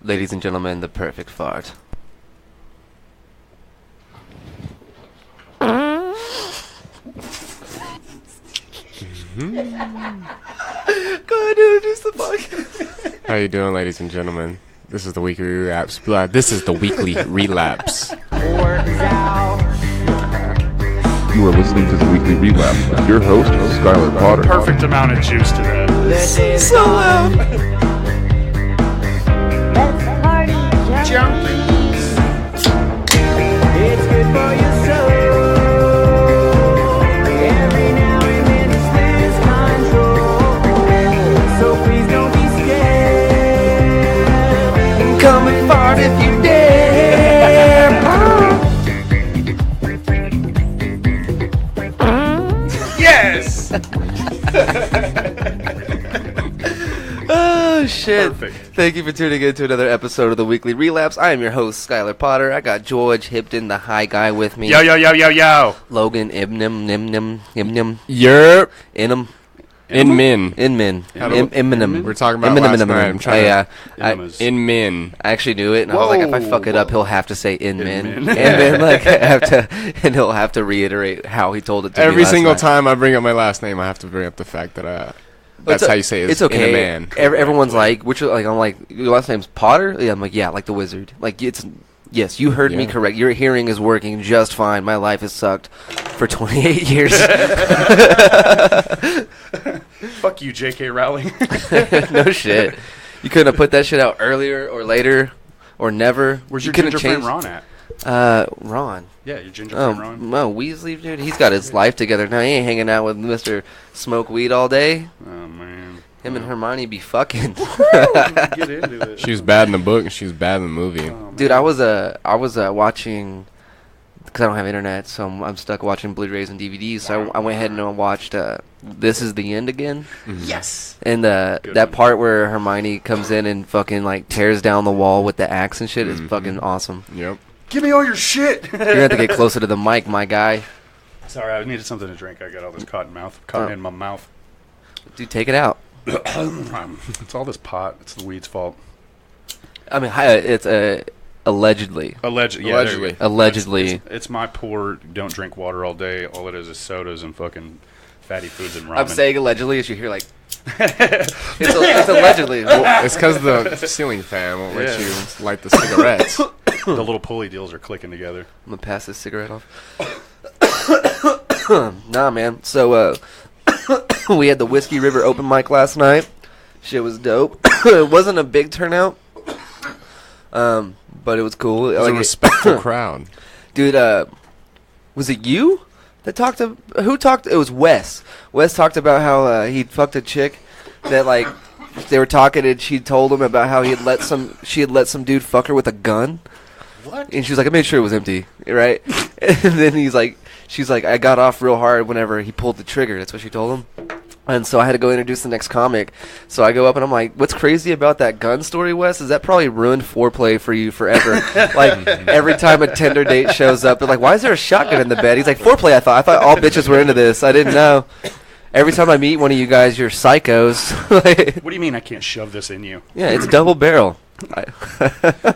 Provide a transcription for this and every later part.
Ladies and gentlemen, the perfect fart. Go ahead and introduce the podcast. How you doing, ladies and gentlemen? This is the weekly relapse. This is the weekly relapse. You are listening to the Weekly Relapse with your host, Skylar Potter. Perfect amount of juice to that. So loud. Junkies. It's good for your soul. Every now and then it's lose control. So please don't be scared. Come and fart if you dare. Yes! Oh, shit. Perfect. Thank you for tuning in to another episode of the Weekly Relapse. I am your host, Skylar Potter. I got George Hibdon, the high guy, with me. Yo, yo, yo, yo, yo. Logan Inmon, Yerp. Inmon. We're talking about last night. I'm trying to... Enemas. I actually knew it, and I was like, if I fuck it up, he'll have to say Inmin. Inmin. And then, like, and he'll have to reiterate how he told it to me Every last single night. time I bring up my last name, I have to bring up the fact that that's how you say it. It's okay. In a man. Everyone's like, I'm like, your last name's Potter? Yeah, I'm like, yeah, like the wizard. Like, yes, you heard me correct. Your hearing is working just fine. My life has sucked for 28 years. Fuck you, J.K. Rowling. No shit. You couldn't have put that shit out earlier or later or never. Where's You your couldn't ginger have friend changed- Ron at? Ron. Yeah, your ginger friend Ron. No, Weasley, dude. He's got his life together now. He ain't hanging out with Mr. Smoke Weed all day. Oh, man. Him and Hermione be fucking. Get into it. She was bad in the book and she was bad in the movie. Oh, Dude, I was watching, because I don't have internet, so I'm stuck watching Blu-rays and DVDs. So I went ahead and watched This Is the End again. Yes. And that part where Hermione comes in and fucking like tears down the wall with the axe and shit is fucking awesome. Yep. Give me all your shit. You're gonna have to get closer to the mic, my guy. Sorry, I needed something to drink. I got all this cotton in my mouth. Dude, take it out. It's all this pot. It's the weed's fault. I mean, it's allegedly. Allegedly. It's my poor, don't drink water all day. All it is sodas and fucking fatty foods and ramen. I'm saying allegedly as you hear like. it's allegedly. Well, it's because the ceiling fan won't let you light the cigarettes. The little pulley deals are clicking together. I'm gonna pass this cigarette off. Nah, man. So, we had the Whiskey River open mic last night. Shit was dope. It wasn't a big turnout, but it was cool. It was a respectful crowd. Dude, was it you that talked to? Who talked? It was Wes. Wes talked about how he'd fucked a chick that like they were talking and she told him about how she had let some dude fuck her with a gun. What? And she was like, I made sure it was empty, right? And then she's like, I got off real hard whenever he pulled the trigger. That's what she told him. And so I had to go introduce the next comic. So I go up and I'm like, what's crazy about that gun story, Wes, is that probably ruined foreplay for you forever. Like, every time a Tinder date shows up, they're like, why is there a shotgun in the bed? He's like, foreplay, I thought all bitches were into this. I didn't know. Every time I meet one of you guys, you're psychos. What do you mean I can't shove this in you? Yeah, it's double barrel.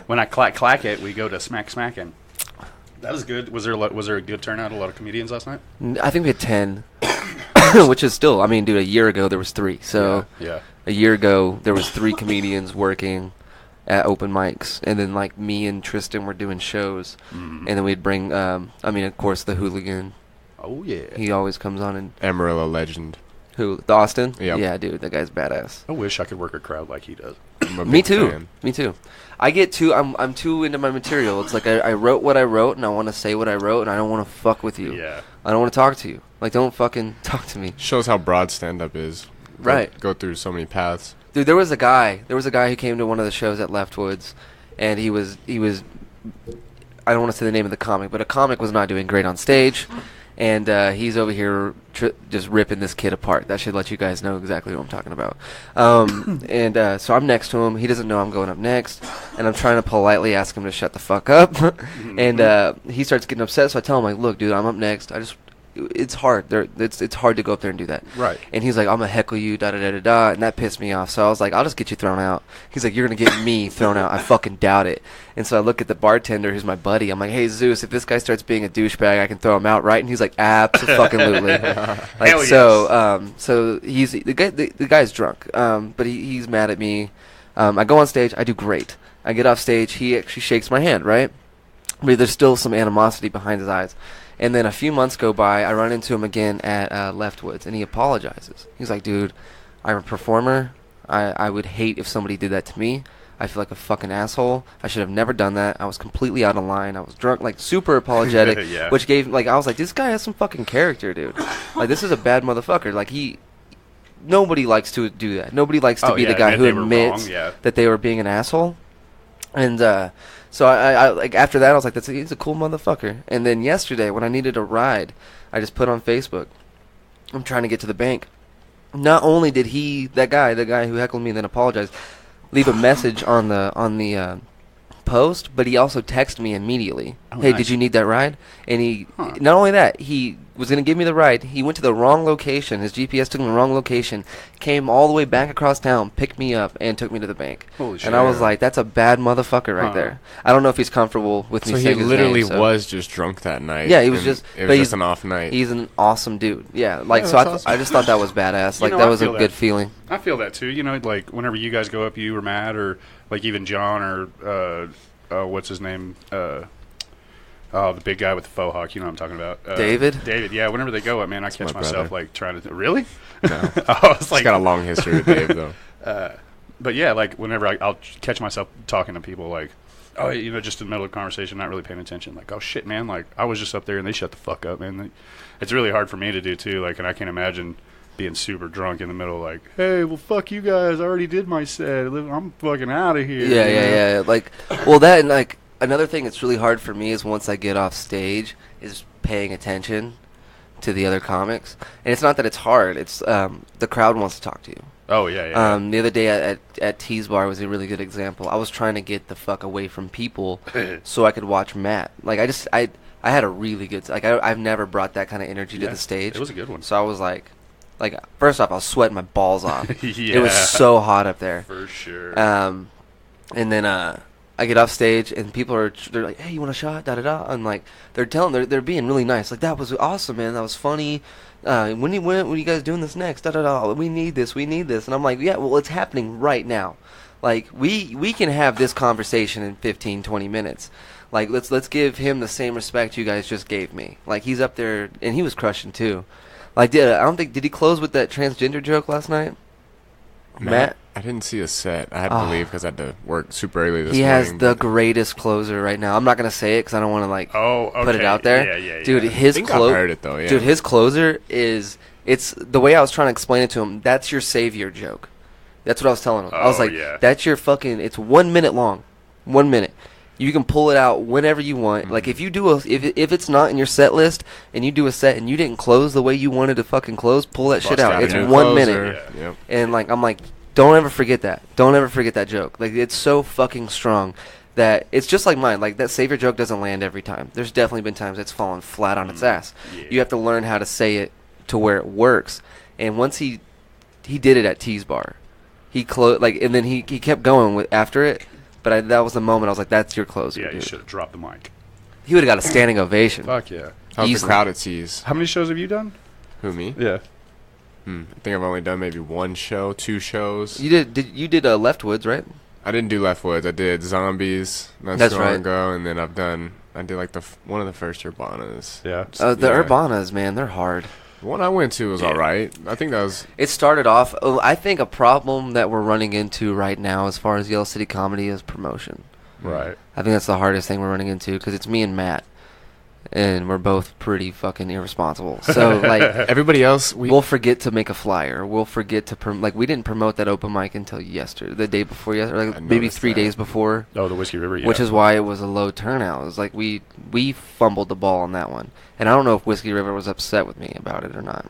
When I clack it, we go to smacking. That was good. Was there a good turnout? A lot of comedians last night? I think we had 10, which is still, I mean, dude, a year ago there was 3. So yeah. a year ago there was 3 comedians working at open mics, and then like me and Tristan were doing shows, and then we'd bring, of course, the hooligan. Oh yeah. He always comes on and Amarillo legend. who? The Austin? Yep. Yeah, dude, that guy's badass. I wish I could work a crowd like he does. I'm a Me big too. fan. Me too. I'm too into my material. It's like I wrote what I wrote, and I want to say what I wrote, and I don't want to fuck with you. Yeah. I don't want to talk to you. Like, don't fucking talk to me. Shows how broad stand-up is. Right. Go through so many paths. Dude, there was a guy who came to one of the shows at Leftwoods, and he was I don't want to say the name of the comic, but a comic was not doing great on stage, and he's over here just ripping this kid apart. That should let you guys know exactly what I'm talking about. So I'm next to him. He doesn't know I'm going up next, and I'm trying to politely ask him to shut the fuck up. And he starts getting upset, so I tell him, like, look, dude, I'm up next. it's hard. It's hard to go up there and do that. Right. And he's like, I'm gonna heckle you, da da da da da, and that pissed me off. So I was like, I'll just get you thrown out. He's like, you're gonna get me thrown out. I fucking doubt it. And so I look at the bartender, who's my buddy. I'm like, hey Zeus, if this guy starts being a douchebag, I can throw him out, right? And he's like, absolutely. Like Hell so, so he's the guy. The guy's drunk, but he's mad at me. I go on stage, I do great. I get off stage, he actually shakes my hand, right? But there's still some animosity behind his eyes. And then a few months go by, I run into him again at Leftwoods, and he apologizes. He's like, dude, I'm a performer. I would hate if somebody did that to me. I feel like a fucking asshole. I should have never done that. I was completely out of line. I was drunk, like super apologetic, Yeah. which gave, like, I was like, this guy has some fucking character, dude. Like, this is a bad motherfucker. Like, nobody likes to do that. Nobody likes to be the guy who admits that they were being an asshole. And so I like after that I was like, he's a cool motherfucker. And then yesterday when I needed a ride, I just put on Facebook, I'm trying to get to the bank. Not only did the guy who heckled me and then apologized, leave a message on the post, but he also texted me immediately. Hey, nice. Did you need that ride? And he not only that, he was going to give me the ride. He went to the wrong location. His GPS took him to the wrong location, came all the way back across town, picked me up, and took me to the bank. Holy shit. And I was like, that's a bad motherfucker right there. I don't know if he's comfortable with me So he saying his literally name, so. was just drunk that night. Yeah, he was and just. It but was he's- just an off night. He's an awesome dude. Yeah, like Yeah, so. that's awesome. I just thought that was badass. Like know, that I was a feel good that. feeling. I feel that too. You know, like whenever you guys go up, you were mad, or like even John or what's his name? The big guy with the faux hawk. You know what I'm talking about? David? David. Yeah. Whenever they go up, man, I catch my myself brother. like trying to. Really? No. I was He's like, got a long history with Dave, though. but yeah, like whenever I'll catch myself talking to people, like, oh, you know, just in the middle of a conversation, not really paying attention. Like, oh shit, man, like I was just up there and they shut the fuck up, man. It's really hard for me to do too. Like, and I can't imagine being super drunk in the middle, like, hey, well, fuck you guys, I already did my set. I'm fucking out of here. Yeah, you know? yeah. Like, well, that and like another thing that's really hard for me is once I get off stage is paying attention to the other comics. And it's not that it's hard. It's the crowd wants to talk to you. Oh yeah, yeah. The other day at T's Bar was a really good example. I was trying to get the fuck away from people so I could watch Matt. Like I had a really good I've never brought that kind of energy to Yeah, the stage. it was a good one. So I was like first off I was sweating my balls off. Yeah. It was so hot up there. For sure. And then I get off stage and people they're like, hey, you want a shot? Da da da. And like they're being really nice. Like, that was awesome, man. That was funny. When are you guys doing this next? Da da da. We need this. And I'm like, yeah, well, it's happening right now. Like, we can have this conversation in 15, 20 minutes. Like, let's give him the same respect you guys just gave me. Like, he's up there and he was crushing too. Like, did he close with that transgender joke last night? Matt? I didn't see a set. I had to leave because I had to work super early this He morning. has the greatest closer right now. I'm not gonna say it because I don't want to put it okay. out there. Yeah. Dude, I his think I've heard it, though, yeah. Dude, his closer it's the way I was trying to explain it to him. That's your savior joke. That's what I was telling him. I was Oh, like, yeah. that's your fucking. It's 1 minute long. 1 minute. You can pull it out whenever you want. Like, if you do if it's not in your set list and you do a set and you didn't close the way you wanted to fucking close, pull that shit Bust out. out It's a new 1 Closer. minute. Yep. And like, I'm like, don't ever forget that. Don't ever forget that joke. Like, it's so fucking strong that it's just like mine. Like, that savior joke doesn't land every time. There's definitely been times it's fallen flat on its ass. Yeah. You have to learn how to say it to where it works. And once he did it at T's Bar, he closed and then he kept going with after it. But that was the moment I was like, that's your closer. Yeah, you dude. should have dropped the mic. He would have got a standing ovation. Fuck yeah. How's the Easily. crowd at C's? How many shows have you done? Who, me? Yeah. I think I've only done maybe one show, 2 shows. You did Leftwoods, right? I didn't do Leftwoods. I did Zombies not That's so right. long ago, and then I did like one of the first Urbanas. Yeah. The Yeah. Urbanas, man, they're hard. The one I went to was Yeah. all right. I think that was It started off. I think a problem that we're running into right now, as far as Yellow City comedy, is promotion. Right. I think that's the hardest thing we're running into because it's me and Matt, and we're both pretty fucking irresponsible. So like, everybody else. we'll forget to make a flyer. We'll forget to we didn't promote that open mic until yesterday, the day before yesterday, I like maybe noticed 3 that. days before. Oh, the Whiskey River, yeah. Which is why it was a low turnout. It was like we fumbled the ball on that one, and I don't know if Whiskey River was upset with me about it or not.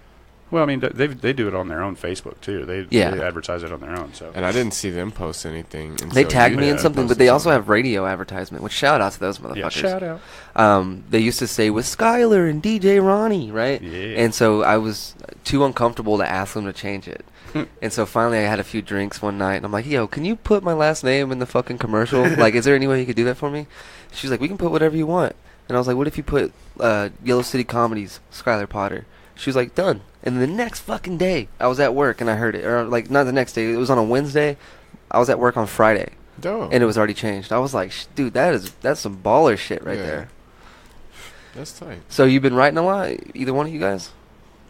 Well, I mean, they do it on their own Facebook too. They advertise it on their own. So. And I didn't see them post anything. They tagged me in Yeah, something, but they also have radio advertisement. Which shout out to those motherfuckers. Yeah, shout out. They used to say with Skylar and DJ Ronnie, right? Yeah. And so I was too uncomfortable to ask them to change it. And so finally I had a few drinks one night, and I'm like, yo, can you put my last name in the fucking commercial? Like, is there any way you could do that for me? She's like, we can put whatever you want. And I was like, what if you put Yellow City Comedies, Skylar Potter? She was like, done. And the next fucking day, I was at work, and I heard it. Or, like, not the next day. It was on a Wednesday. I was at work on Friday. Dope. And it was already changed. I was like, dude, that's some baller shit right there. That's tight. So you've been writing a lot? Either one of you guys?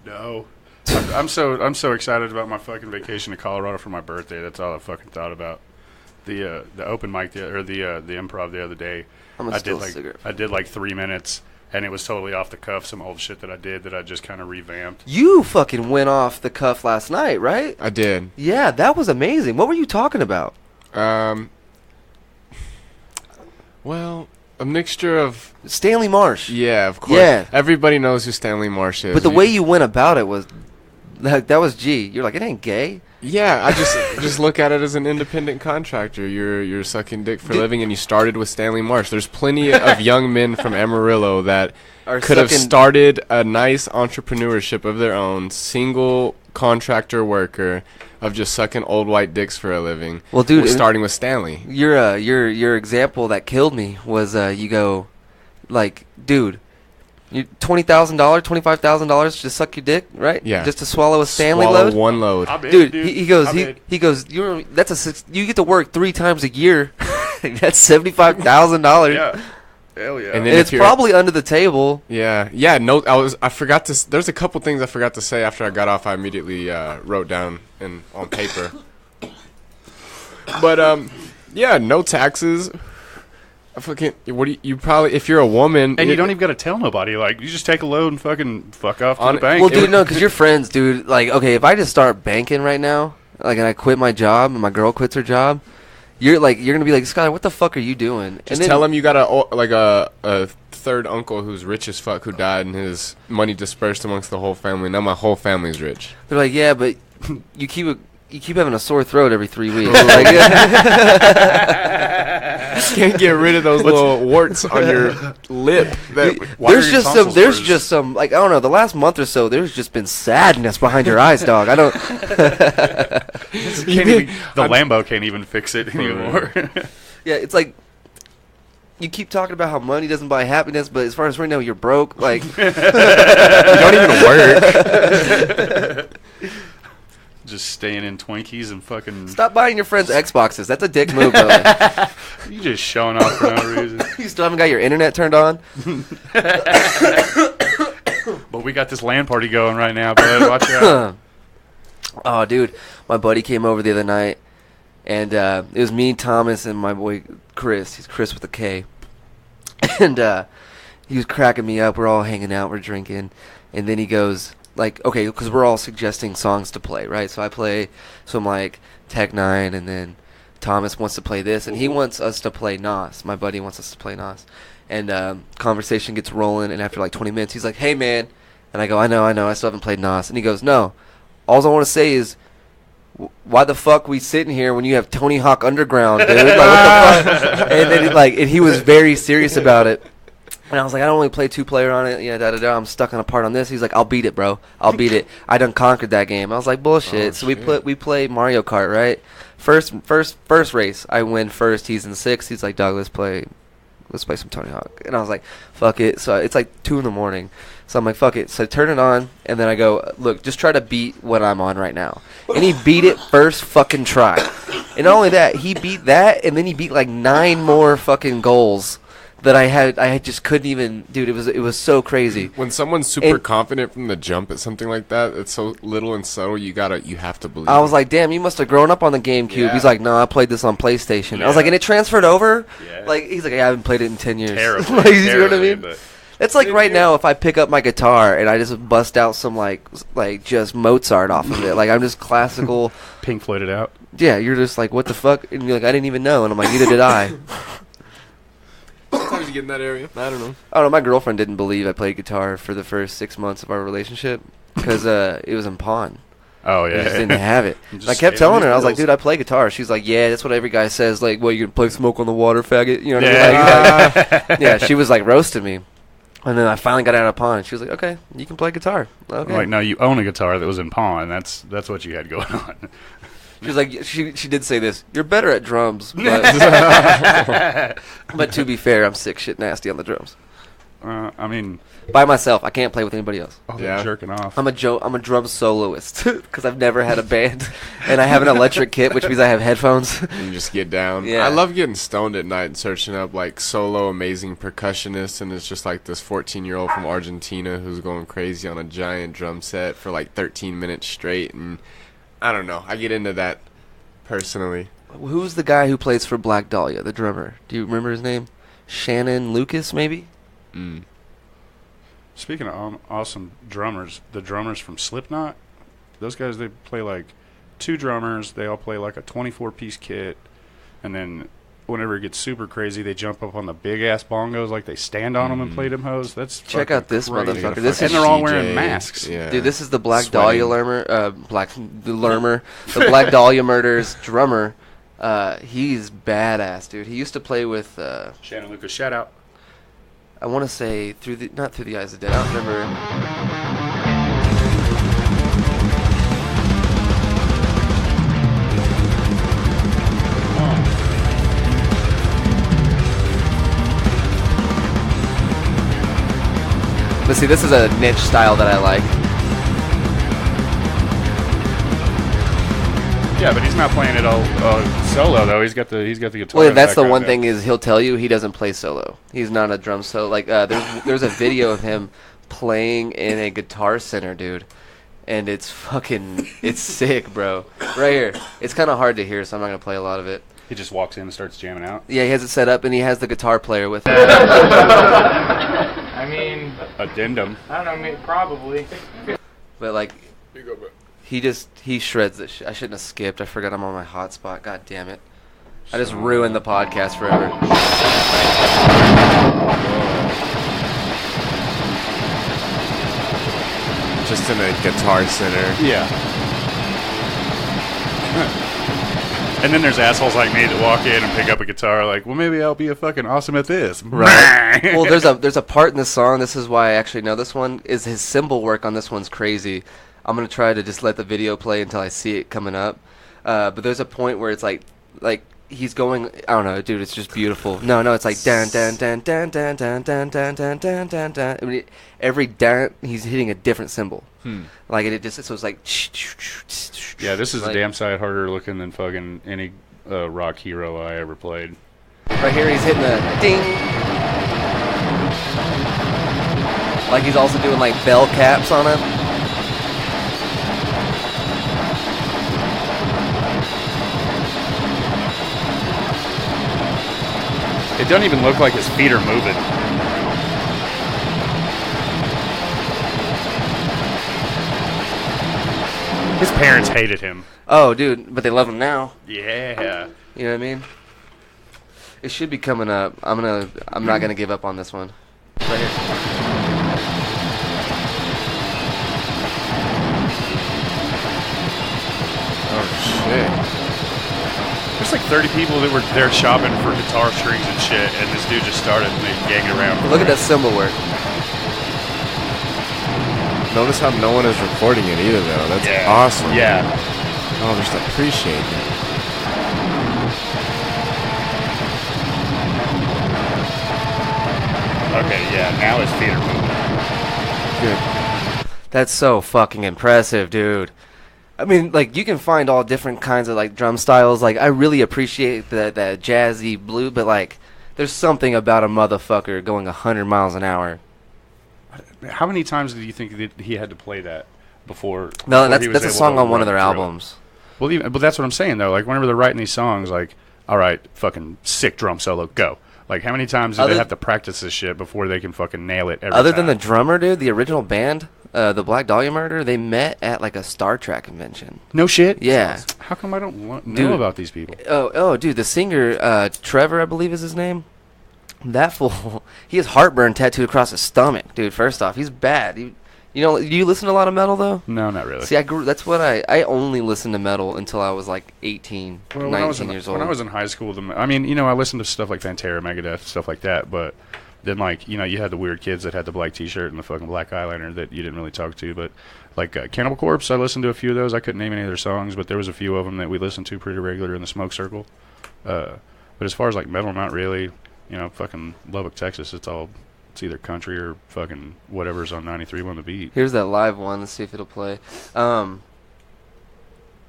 No. I'm so excited about my fucking vacation to Colorado for my birthday. That's all I fucking thought about. The open mic the improv the other day. I did like 3 minutes, and it was totally off the cuff. Some old shit that I did that I just kind of revamped. You fucking went off the cuff last night, right? I did. Yeah, that was amazing. What were you talking about? Well, a mixture of... Stanley Marsh. Yeah, of course. Yeah. Everybody knows who Stanley Marsh is. But the way you went about it was... That was G. You're like, it ain't gay. Yeah, I just look at it as an independent contractor. You're sucking dick for a living, and you started with Stanley Marsh. There's plenty of young men from Amarillo that could have started a nice entrepreneurship of their own, single contractor worker of just sucking old white dicks for a living. Well, dude, starting with Stanley. Your example that killed me was you go, like, dude. You $20,000, $25,000 to suck your dick, right? Yeah. Just to swallow a Stanley Swallow load. one load. Dude, he goes. You get to work 3 times a year. That's $75,000. Yeah. Hell yeah. And And it's probably under the table. Yeah. No, I forgot to. There's a couple things I forgot to say after I got off. I immediately wrote down on paper. But yeah, no taxes. You probably, if you're a woman, and you don't even got to tell nobody. Like, you just take a load and fucking fuck off to the bank. Well, dude, no, because you're friends, dude. Like, okay, if I just start banking right now, like, and I quit my job, and my girl quits her job, you're gonna be like, Skylar, what the fuck are you doing? Just tell him you got a third uncle who's rich as fuck who died, and his money dispersed amongst the whole family. Now my whole family's rich. They're like, yeah, but you keep having a sore throat every 3 weeks. Can't get rid of those little warts on your lip. There's just some like, I don't know, the last month or so there's just been sadness behind your eyes, dog. I don't. The Lambo can't even fix it anymore. Yeah, it's like you keep talking about how money doesn't buy happiness, but as far as right now, you're broke. Like you don't even work. Just staying in Twinkies and fucking... Stop buying your friends Xboxes. That's a dick move, brother. You just showing off for no reason. You still haven't got your internet turned on? But we got this LAN party going right now, bud. Watch out. Oh, dude. My buddy came over the other night, and it was me, Thomas, and my boy Chris. He's Chris with a K. And he was cracking me up. We're all hanging out. We're drinking. And then he goes... Like, okay, because we're all suggesting songs to play, right? So I play some, like, Tech 9, and then Thomas wants to play this, and he wants us to play Nas. My buddy wants us to play Nas. And conversation gets rolling, and after, like, 20 minutes, he's like, hey, man. And I go, I know, I still haven't played Nas. And he goes, no. All I want to say is, why the fuck we sitting here when you have Tony Hawk Underground, dude? Like, what the fuck? And then, he was very serious about it. And I was like, I don't really play 2-player on it. Yeah, I'm stuck on a part on this. He's like, I'll beat it, bro. I'll beat it. I done conquered that game. I was like, bullshit. So we play Mario Kart, right? First race, I win first. He's in 6th. He's like, dog, let's play some Tony Hawk. And I was like, fuck it. So it's like 2 a.m. So I'm like, fuck it. So I turn it on, and then I go, look, just try to beat what I'm on right now. And he beat it first fucking try. And not only that, he beat that, and then he beat like 9 more fucking goals that I just couldn't even, dude. It was so crazy. When someone's super confident from the jump at something like that, it's so little and subtle. You have to believe. I was like, damn, you must have grown up on the GameCube. Yeah. He's like, no, I played this on PlayStation. Yeah. I was like, and it transferred over. Yeah. Like he's like, I haven't played it in 10 years. Terribly, like, you know what I mean? It's like right now, if I pick up my guitar and I just bust out some like just Mozart off of it, like I'm just classical. Pink Floyded out. Yeah, you're just like, what the fuck? And you're like, I didn't even know, and I'm like, neither did I. Sometimes you get in that area. I don't know. My girlfriend didn't believe I played guitar for the first 6 months of our relationship. because it was in pawn. Oh I just yeah. didn't have it. Just I kept saving telling these her, I was like, bills. dude, I play guitar. She's like, yeah, that's what every guy says. Like, what, you gonna play Smoke on the Water, faggot? You know what I mean? Like, yeah, she was like roasting me. And then I finally got out of pawn. She was like, okay, you can play guitar. Okay. I'm like, no, you own a guitar that was in pawn. That's what you had going on. She was like, she did say this. You're better at drums, but but to be fair, I'm sick shit nasty on the drums. I mean, By myself, I can't play with anybody else. Yeah. jerking off. I'm a drum soloist because I've never had a band, and I have an electric kit, which means I have headphones. You just get down. Yeah. I love getting stoned at night and searching up like solo amazing percussionists, and it's just like this 14-year-old from Argentina who's going crazy on a giant drum set for like 13 minutes straight, and I don't know. I get into that personally. Who's the guy who plays for Black Dahlia, the drummer? Do you remember his name? Shannon Lucas, maybe? Mm. Speaking of awesome drummers, the drummers from Slipknot, those guys, they play like 2 drummers. They all play like a 24-piece kit. And then whenever it gets super crazy, they jump up on the big-ass bongos, like they stand on them and play them hoes. That's Check fucking out this crazy. motherfucker. This And is they're all DJ, wearing masks. Yeah. Dude, this is the Black Sweating. Dahlia the Black Dahlia Murders drummer. He's badass, dude. He used to play with, Shannon Lucas, shout out. I want to say not Through the Eyes of Dead. I don't remember. But see, this is a niche style that I like. Yeah, but he's not playing it all solo though. He's got the guitar. Well, in that's the background one there. thing is he'll tell you he doesn't play solo. He's not a drum solo. Like there's a video of him playing in a Guitar Center, dude, and it's sick, bro. Right here. It's kind of hard to hear, so I'm not gonna play a lot of it. He just walks in and starts jamming out. Yeah, he has it set up, and he has the guitar player with him. I mean, Addendum. I don't know, maybe, probably. But like, he shreds this shit. I shouldn't have skipped. I forgot I'm on my hotspot. God damn it! I just ruined the podcast forever. Just in a Guitar Center. Yeah. And then there's assholes like me that walk in and pick up a guitar like, well, maybe I'll be a fucking awesome at this. Right. Well, there's a part in this song. This is why I actually know this one. Is his cymbal work on this one's crazy. I'm gonna try to just let the video play until I see it coming up. But there's a point where it's like he's going. I don't know, dude. It's just beautiful. No, it's like dan dan dan dan dan dan dan dan dan dan dan dan. I mean, every dan he's hitting a different cymbal. Like it just so it's like. Yeah, this is like, a damn sight harder looking than fucking any rock hero I ever played. Right here, he's hitting a ding. Like he's also doing like bell caps on it. It doesn't even look like his feet are moving. His parents hated him. Oh, dude, but they love him now. Yeah. You know what I mean? It should be coming up. I'm not gonna give up on this one. Right here. Oh shit. There's like 30 people that were there shopping for guitar strings and shit, and this dude just started and they ganged around. Look at that cymbal work. Notice how no one is recording it either, though. That's Yeah. awesome. Yeah. Oh, just appreciate it. Okay, yeah, now his feet are moving. Good. That's so fucking impressive, dude. I mean, like, you can find all different kinds of, like, drum styles. Like, I really appreciate that jazzy blue, but, like, there's something about a motherfucker going 100 miles an hour. How many times do you think that he had to play that before? No, before he was that's a able song to on one of run their through it? albums. Well, but that's what I'm saying, though. Like, whenever they're writing these songs, like, all right, fucking sick drum solo, go. Like, how many times do they have to practice this shit before they can fucking nail it every Other time? than the drummer, dude, the original band, the Black Dahlia Murder, they met at, like, a Star Trek convention. No shit? Yeah. How come I don't know Dude. about these people? Oh, dude, the singer, Trevor, I believe is his name. That fool, he has heartburn tattooed across his stomach, dude. First off, he's bad. You You know, do you listen to a lot of metal though? No, not really. See, that's what I only listened to metal until I was like 18, Well, 19 years old. When I was in high school, I mean, I listened to stuff like Pantera, Megadeth, stuff like that, but then, like, you had the weird kids that had the black T-shirt and the fucking black eyeliner that you didn't really talk to, but, like, Cannibal Corpse, I listened to a few of those. I couldn't name any of their songs, but there was a few of them that we listened to pretty regular in the smoke circle. But as far as, like, metal, not really. Fucking Lubbock, Texas, it's either country or fucking whatever's on 93 on the beat. Here's that live one. Let's see if it'll play.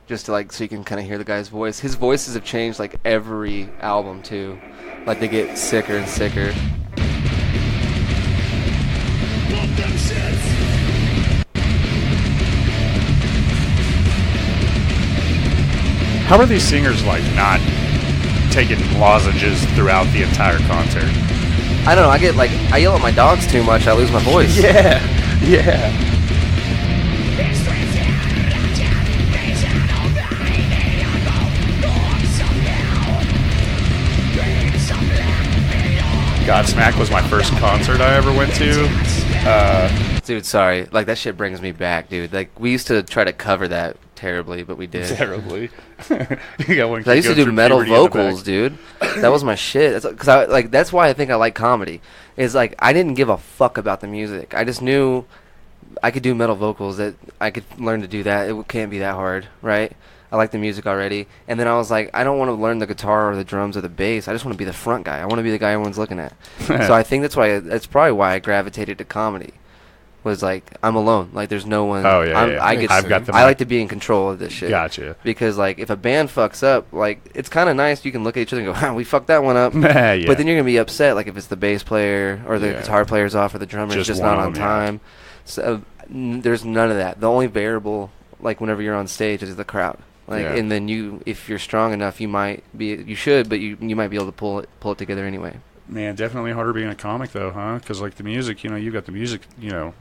Just to, like, so you can kind of hear the guy's voice. His voices have changed, like, every album, too. Like, they get sicker and sicker. How are these singers, like, not taking lozenges throughout the entire concert? I don't know. I yell at my dogs too much. I lose my voice. Yeah. Godsmack was my first concert I ever went to. Dude, sorry. Like, that shit brings me back, dude. Like, we used to try to cover that terribly, but we did. Terribly. You got one 'Cause I used to go do through metal puberty in the vocals, back. dude. That was my shit. That's why I think I like comedy. Is like I didn't give a fuck about the music. I just knew I could do metal vocals. That I could learn to do that. It can't be that hard, right? I like the music already. And then I was like, I don't want to learn the guitar or the drums or the bass. I just want to be the front guy. I want to be the guy everyone's looking at. So I think that's probably why I gravitated to comedy. Was like I'm alone. Like there's no one. Oh, yeah, yeah. I've got the I mic. like to be in control of this shit. Gotcha. Because like if a band fucks up, like it's kind of nice. You can look at each other and go, we fucked that one up. Yeah. But then you're gonna be upset, like if it's the bass player or the Yeah. guitar player's off or the drummer's Just just one not of on them, yeah. time. So there's none of that. The only variable, like whenever you're on stage, is the crowd. Like, Yeah. and then if you're strong enough, you might be able to pull it together anyway. Man, definitely harder being a comic, though, huh? Because, like, the music, you got the music,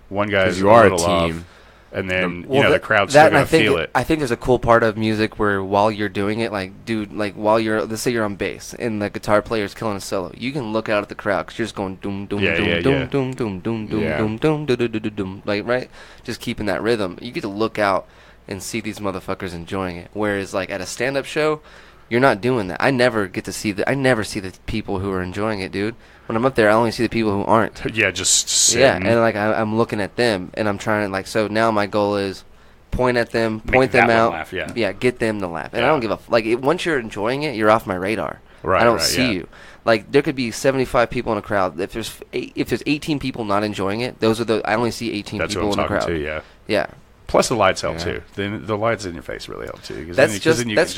one guy's you are a little off, team. and then, the Well, crowd's still and going to feel it. I think there's a cool part of music where while you're doing it, like, dude, like while let's say you're on bass and the guitar player's killing a solo, you can look out at the crowd because you're just going doom doom Yeah, doom yeah, doom yeah. doom doom doom doom Yeah. doom doom doom doom doom, like right, just keeping that rhythm. You get to look out and see these motherfuckers enjoying it. Whereas like at a stand-up show, you're not doing that. I never see the people who are enjoying it, dude. When I'm up there, I only see the people who aren't. Yeah, just sitting. Yeah, and like I'm looking at them, and I'm trying to like. So now my goal is point at them, point them that one out. laugh, yeah. Get them to laugh. And I Yeah. don't give a once you're enjoying it, you're off my radar. Right, I don't right, see yeah. you. Like there could be 75 people in a crowd. If there's 18 people not enjoying it, I only see 18 That's people what in I'm the talking crowd. to, yeah. Yeah. Plus, the lights help, Yeah. too. The lights in your face really help, too. 'cause That's then you can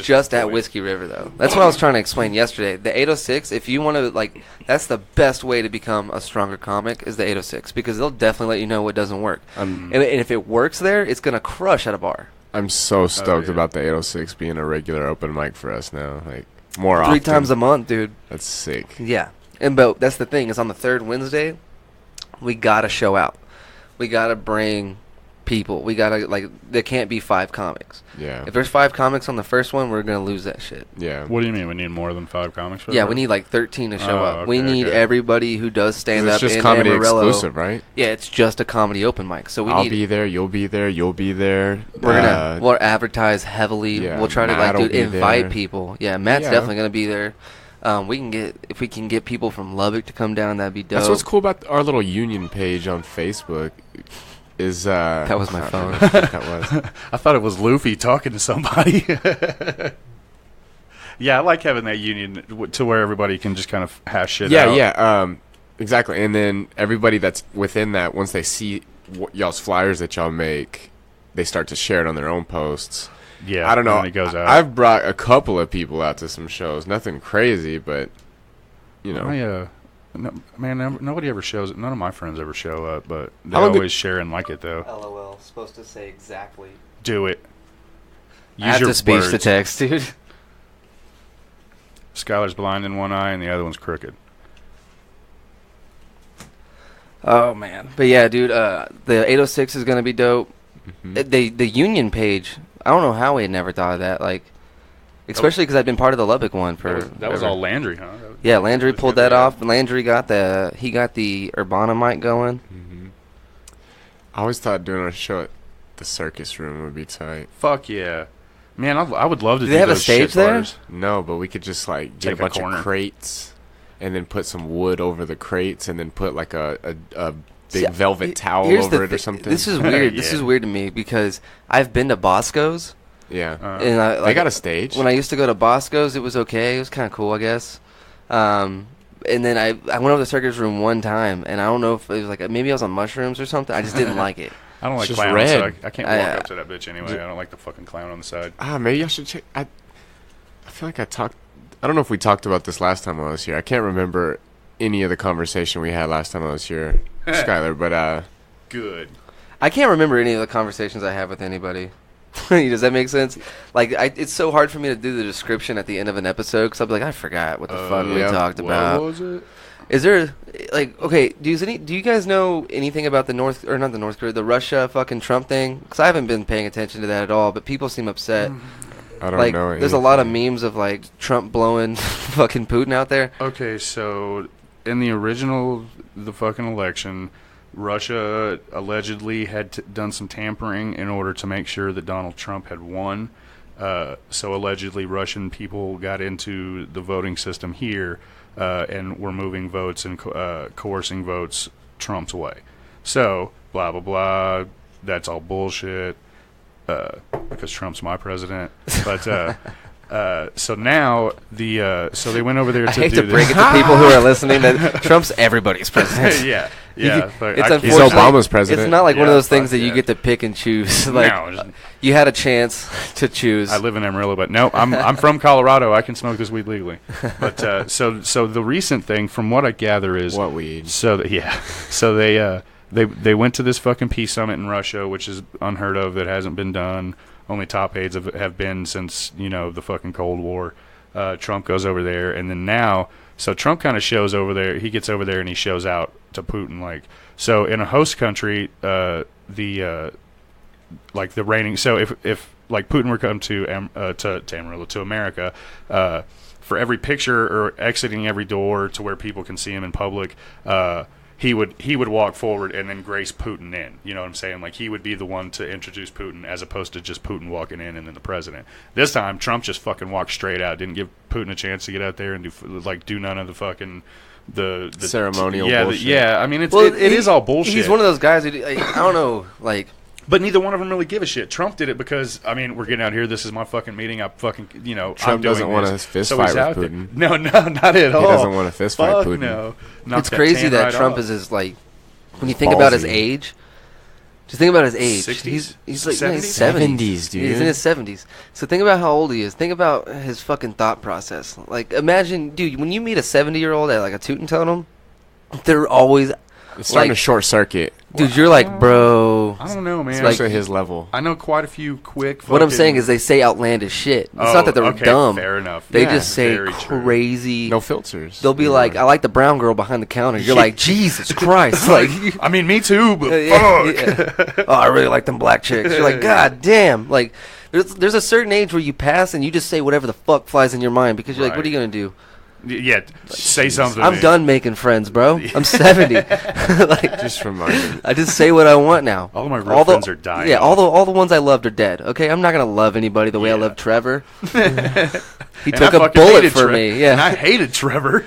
just at enjoy it. Whiskey River though. That's what I was trying to explain yesterday. The 806, if you want to like, that's the best way to become a stronger comic is the 806 because they'll definitely let you know what doesn't work. And if it works there, it's gonna crush at a bar. I'm so stoked yeah. about the 806 being a regular open mic for us now. Like more 3 often. times a month, dude. That's sick. Yeah. But that's the thing is on the third Wednesday, we gotta show out. We gotta bring people. We gotta there can't be 5 comics. Yeah. If there's 5 comics on the first one, we're gonna lose that shit. Yeah. What do you mean? We need more than 5 comics? For Yeah, that? we need like 13 to show Oh, up. We okay, need okay. everybody who does stand It's up just in comedy Amarillo. exclusive, right? Yeah, it's just a comedy open mic. So I'll be there. You'll be there. You'll be there. we'll advertise heavily. yeah, We'll try to Matt will be invite there. people. Yeah, Matt's Yeah. definitely gonna be there. If we can get people from Lubbock to come down, that'd be dope. That's what's cool about our little union page on Facebook. Is That was my phone. that was. I thought it was Luffy talking to somebody. Yeah, I like having that union to where everybody can just kind of hash shit out. Yeah. Exactly. And then everybody that's within that, once they see y'all's flyers that y'all make, they start to share it on their own posts. Yeah, I don't know. and it goes out. I've brought a couple of people out to some shows. Nothing crazy, but you know. Nobody ever shows it. None of my friends ever show up, but they How long always share and like it, though. LOL. Supposed to say exactly. Do it. Use I have your to speech to words. text, dude. Skylar's blind in one eye and the other one's crooked. Oh man, but yeah, dude. The 806 is gonna be dope. The union page. I don't know how we had never thought of that. Like, especially because I've been part of the Lubbock one for. That was forever. all Landry, huh? Yeah, Landry was pulled good, that yeah. off. Landry got the Urbana mic going. I always thought doing a show at the circus room would be tight. Fuck yeah. Man, I would love to do they have a those stage shit there? bars. No, but we could just like get Take a a bunch corner. of crates and then put some wood over the crates and then put like a big See, velvet towel here's the over it or thi- something. This is weird. This Yeah. is weird to me because I've been to Bosco's. yeah. And I, They got a stage. When I used to go to Bosco's, it was okay. It was kind of cool, I guess. And then I went over to the circus room one time, and I don't know if it was like maybe I was on mushrooms or something. I just didn't like it. I don't like It's just clowns, red. so I can't walk I- up to that bitch anyway. I don't like the fucking clown on the side. Maybe I should check. I feel like I talked. I don't know if we talked about this last time I was here. I can't remember any of the conversation we had last time I was here, Skylar. But Good. I can't remember any of the conversations I had with anybody. Does that make sense? Like, it's so hard for me to do the description at the end of an episode because I'll be like, I forgot what the fuck we yeah. talked What about. was it? Is there like okay? Do you guys know anything about the the Russia fucking Trump thing? Because I haven't been paying attention to that at all. But people seem upset. I don't Like, know. there's a lot of anything. memes of like Trump blowing fucking Putin out there. Okay, so in the fucking election, Russia allegedly had done some tampering in order to make sure that Donald Trump had won. So allegedly Russian people got into the voting system here and were moving votes and coercing votes Trump's way. So, blah, blah, blah. That's all bullshit because Trump's my president. But so now so they went over there to I hate do to break this. it to people who are listening that Trump's everybody's president. Yeah. You- but it's I can't- He's unfortunate. Obama's president. It's not like one of Yeah, those things fuck that you yeah. get to pick and choose. Like No, just- you had a chance to choose. I live in Amarillo, but no, I'm from Colorado. I can smoke this weed legally. But so the recent thing, from what I gather, is What weed? So they went to this fucking peace summit in Russia, which is unheard of. That hasn't been done. Only top aides have been since the fucking Cold War. Trump goes over there, and then now, so Trump kind of shows over there. He gets over there and he shows out to Putin. Like, so in a host country, the reigning. So if like Putin were to come to Amarillo, to America, for every picture or exiting every door to where people can see him in public, he would walk forward and then grace Putin in. You know what I'm saying? Like, he would be the one to introduce Putin, as opposed to just Putin walking in and then the president. This time, Trump just fucking walked straight out. Didn't give Putin a chance to get out there and do none of the fucking the Ceremonial yeah, bullshit. yeah. I mean, it he- is all bullshit. He's one of those guys who like, I don't know, like. But neither one of them really give a shit. Trump did it because, I mean, we're getting out here. This is my fucking meeting. I fucking, I'm Trump doing doesn't want this. a fist So fight he's with out there. Putin. No, not at all. He doesn't want a fist fight Fuck Putin. no. It's crazy that Trump is like, when you think about his Ballsy. age, just think about his age. 60s? He's like 70s? 70s, dude. He's in his 70s. So think about how old he is. Think about his fucking thought process. Like, imagine, dude, when you meet a 70-year-old at like a tootin' totem, they're always, It's starting like, to short circuit. dude, you're like, bro. I don't know, man. Especially at his level. I know quite a few quick. What I'm fucking- saying is they say outlandish shit. It's not that they're okay, dumb. Fair enough. They Yeah, just say very true. crazy. No filters. They'll be Yeah. like, I like the brown girl behind the counter. You're like, Jesus Christ. Like, I mean, me too, but yeah, fuck. yeah. Oh, I really like them black chicks. You're like, God damn. Like, there's a certain age where you pass and you just say whatever the fuck flies in your mind because you're like, what are you going to do? Yeah, say something. I'm man. done making friends, bro. I'm 70. Like, Just reminded. I just say what I want now. All of my real friends are dying. Yeah, all the ones I loved are dead. Okay, I'm not gonna love anybody the way I Yeah. love Trevor. He And took I a fucking bullet hated for me. And I Yeah, hated Trevor.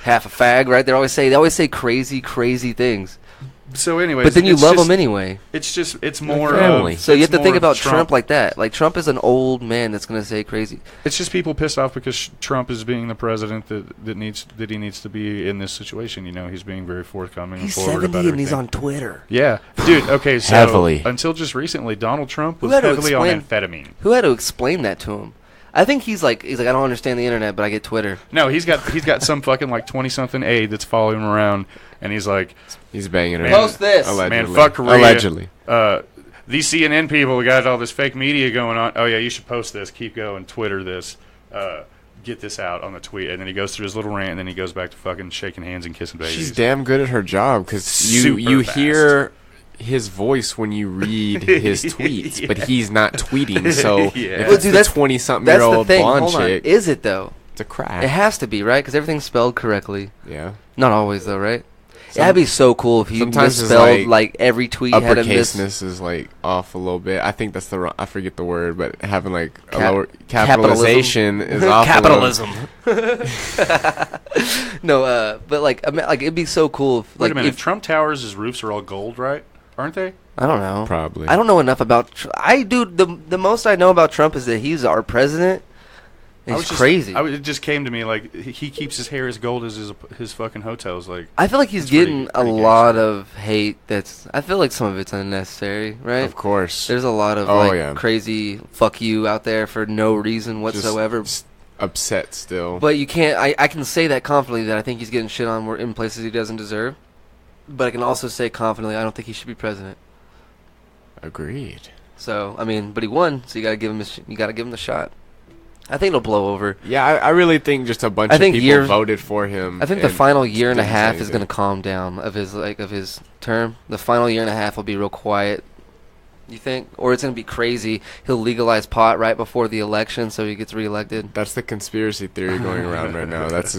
half a fag, right? They always say crazy things. So, anyways, But then you it's love just- them anyway. It's more family. So you have it's to think more about of Trump like that. Like, Trump is an old man that's gonna say crazy. It's just people pissed off because Trump is being the president that he needs to be in this situation. He's being very forthcoming and He's forward 70 about and he's everything. on Twitter. Yeah, dude. Okay, so Heavily. until just recently, Donald Trump Who was had to heavily on explain- amphetamine. Who had to explain that to him? I think he's like I don't understand the internet, but I get Twitter. No, he's got some fucking like 20-something aide that's following him around, and he's like, He's banging her. Man, Post this. Allegedly. "Man, fuck Korea." Allegedly. These CNN people got all this fake media going on. Oh yeah, you should post this. Keep going. Twitter this. Get this out on the tweet. And then he goes through his little rant, and then he goes back to fucking shaking hands and kissing babies. She's damn good at her job because Super you fast. hear his voice when you read his tweets, but he's not tweeting. So Yeah. if Well, it's dude, the that's 20-something-year-old the thing. blonde Hold on. chick, Is it though? it's a crack. It has to be, right? Because everything's spelled correctly. Yeah. Not always though, right? That'd be so cool if he Sometimes it's misspelled like every tweet had a miss. uppercaseness is like off a little bit. I think that's the wrong, I forget the word, but having like a Cap- lower capitalization is off. Capitalism. No, but like, it'd be so cool. If, Wait like, a minute. if, Trump Towers' roofs are all gold, right? Aren't they? I don't know. Probably. I don't know enough about. I do the most I know about Trump is that he's our president. And he's crazy. It just came to me like he keeps his hair as gold as his fucking hotels. Like I feel like he's that's getting pretty a lot of hate. I feel like some of it's unnecessary, right? Of course. There's a lot of crazy fuck you out there for no reason whatsoever. Just upset still. But you can't. I can say that confidently that I think he's getting shit on in places he doesn't deserve. But I can also say confidently I don't think he should be president. Agreed. So I mean, but he won, so you gotta give him the shot. I think it'll blow over. Yeah, I really think just a bunch of people voted for him. I think the final year and a half is anything. going to calm down of his term. The final year and a half will be real quiet. You think, or it's going to be crazy? He'll legalize pot right before the election, so he gets reelected. That's the conspiracy theory going around right now. That's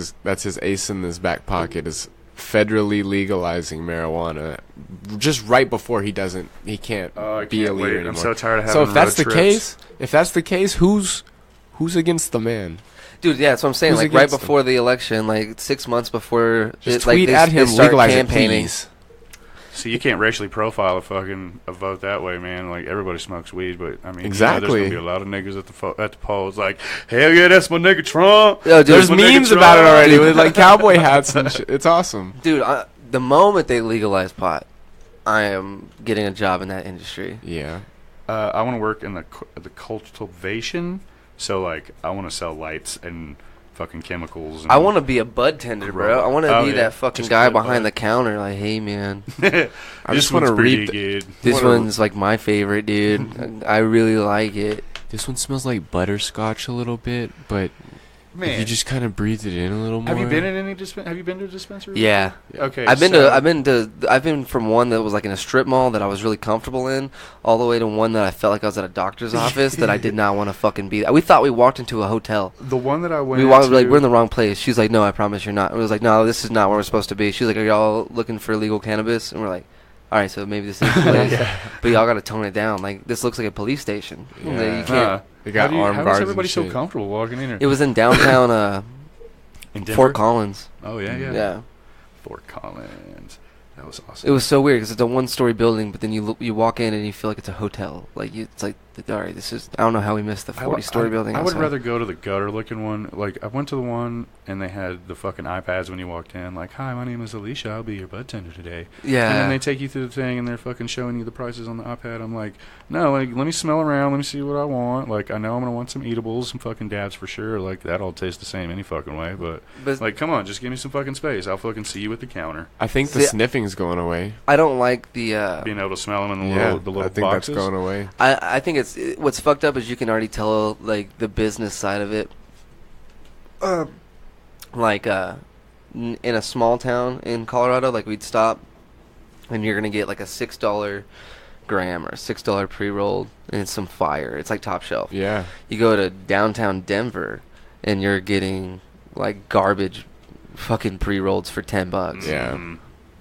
his ace in his back pocket is federally legalizing marijuana just right before he can't be a leader anymore. I'm so tired of having So if that's road the case, who's against the man? Dude, yeah, that's what I'm saying. Who's Like right against before the election, like 6 months before, Just like tweet they, at him, they start legalize it, campaigning. please. See, you can't racially profile a vote that way, man. Like everybody smokes weed, but I mean, Exactly. there's gonna be a lot of niggas at the polls. Like, hell yeah, that's my nigga Trump. Yo, dude, There's my nigga memes about it Trump. already with like cowboy hats and shit. It's awesome. Dude, the moment they legalize pot, I am getting a job in that industry. Yeah. I want to work in the cultivation. So like, I want to sell lights and fucking chemicals. And I want to be a bud tender, bro. I want to be that fucking Just guy bud. behind the counter. Like, hey, man, I just want to read good. this one's like my favorite, dude. I really like it. This one smells like butterscotch a little bit, but Man, if you just kind of breathe it in a little more. have you been in any Have you been to a dispensary? Yeah. Okay. I've been from one that was like in a strip mall that I was really comfortable in, all the way to one that I felt like I was at a doctor's office that I did not want to fucking be. We thought we walked into a hotel. The one that I went. We walked like we're in the wrong place. She's like, "No, I promise you're not." And it was like, "No, this is not where we're supposed to be." She's like, "Are y'all looking for illegal cannabis?" And we're like, "All right, so maybe this is the place, but y'all got to tone it down. Like this looks like a police station. Yeah. You can't." They got armed How guards is and everybody so shit. comfortable walking in here? It was in downtown in Denver? Fort Collins. Oh yeah. Yeah. Fort Collins. That was awesome. It was so weird because it's a one-story building, but then you walk in and you feel like it's a hotel. Like it's like, all right, this is. I don't know how we missed the 40-story building. I would outside. rather go to the gutter-looking one. Like I went to the one and they had the fucking iPads when you walked in. Like, hi, my name is Alicia. I'll be your bud tender today. Yeah. And then they take you through the thing and they're fucking showing you the prices on the iPad. I'm like, no, like let me smell around. Let me see what I want. Like I know I'm gonna want some eatables, some fucking dabs for sure. Like that all tastes the same any fucking way. But like, come on, just give me some fucking space. I'll fucking see you at the counter. I think the sniffing's going away. I don't like the. Being able to smell them in the Yeah, little I think boxes. that's going away. I think what's fucked up is you can already tell like the business side of it. Like in a small town in Colorado, like we'd stop, and you're gonna get like a $6 gram or a $6 pre-rolled, and it's some fire. It's like top shelf. Yeah. You go to downtown Denver, and you're getting like garbage, fucking pre-rolls for $10. Yeah. Mm.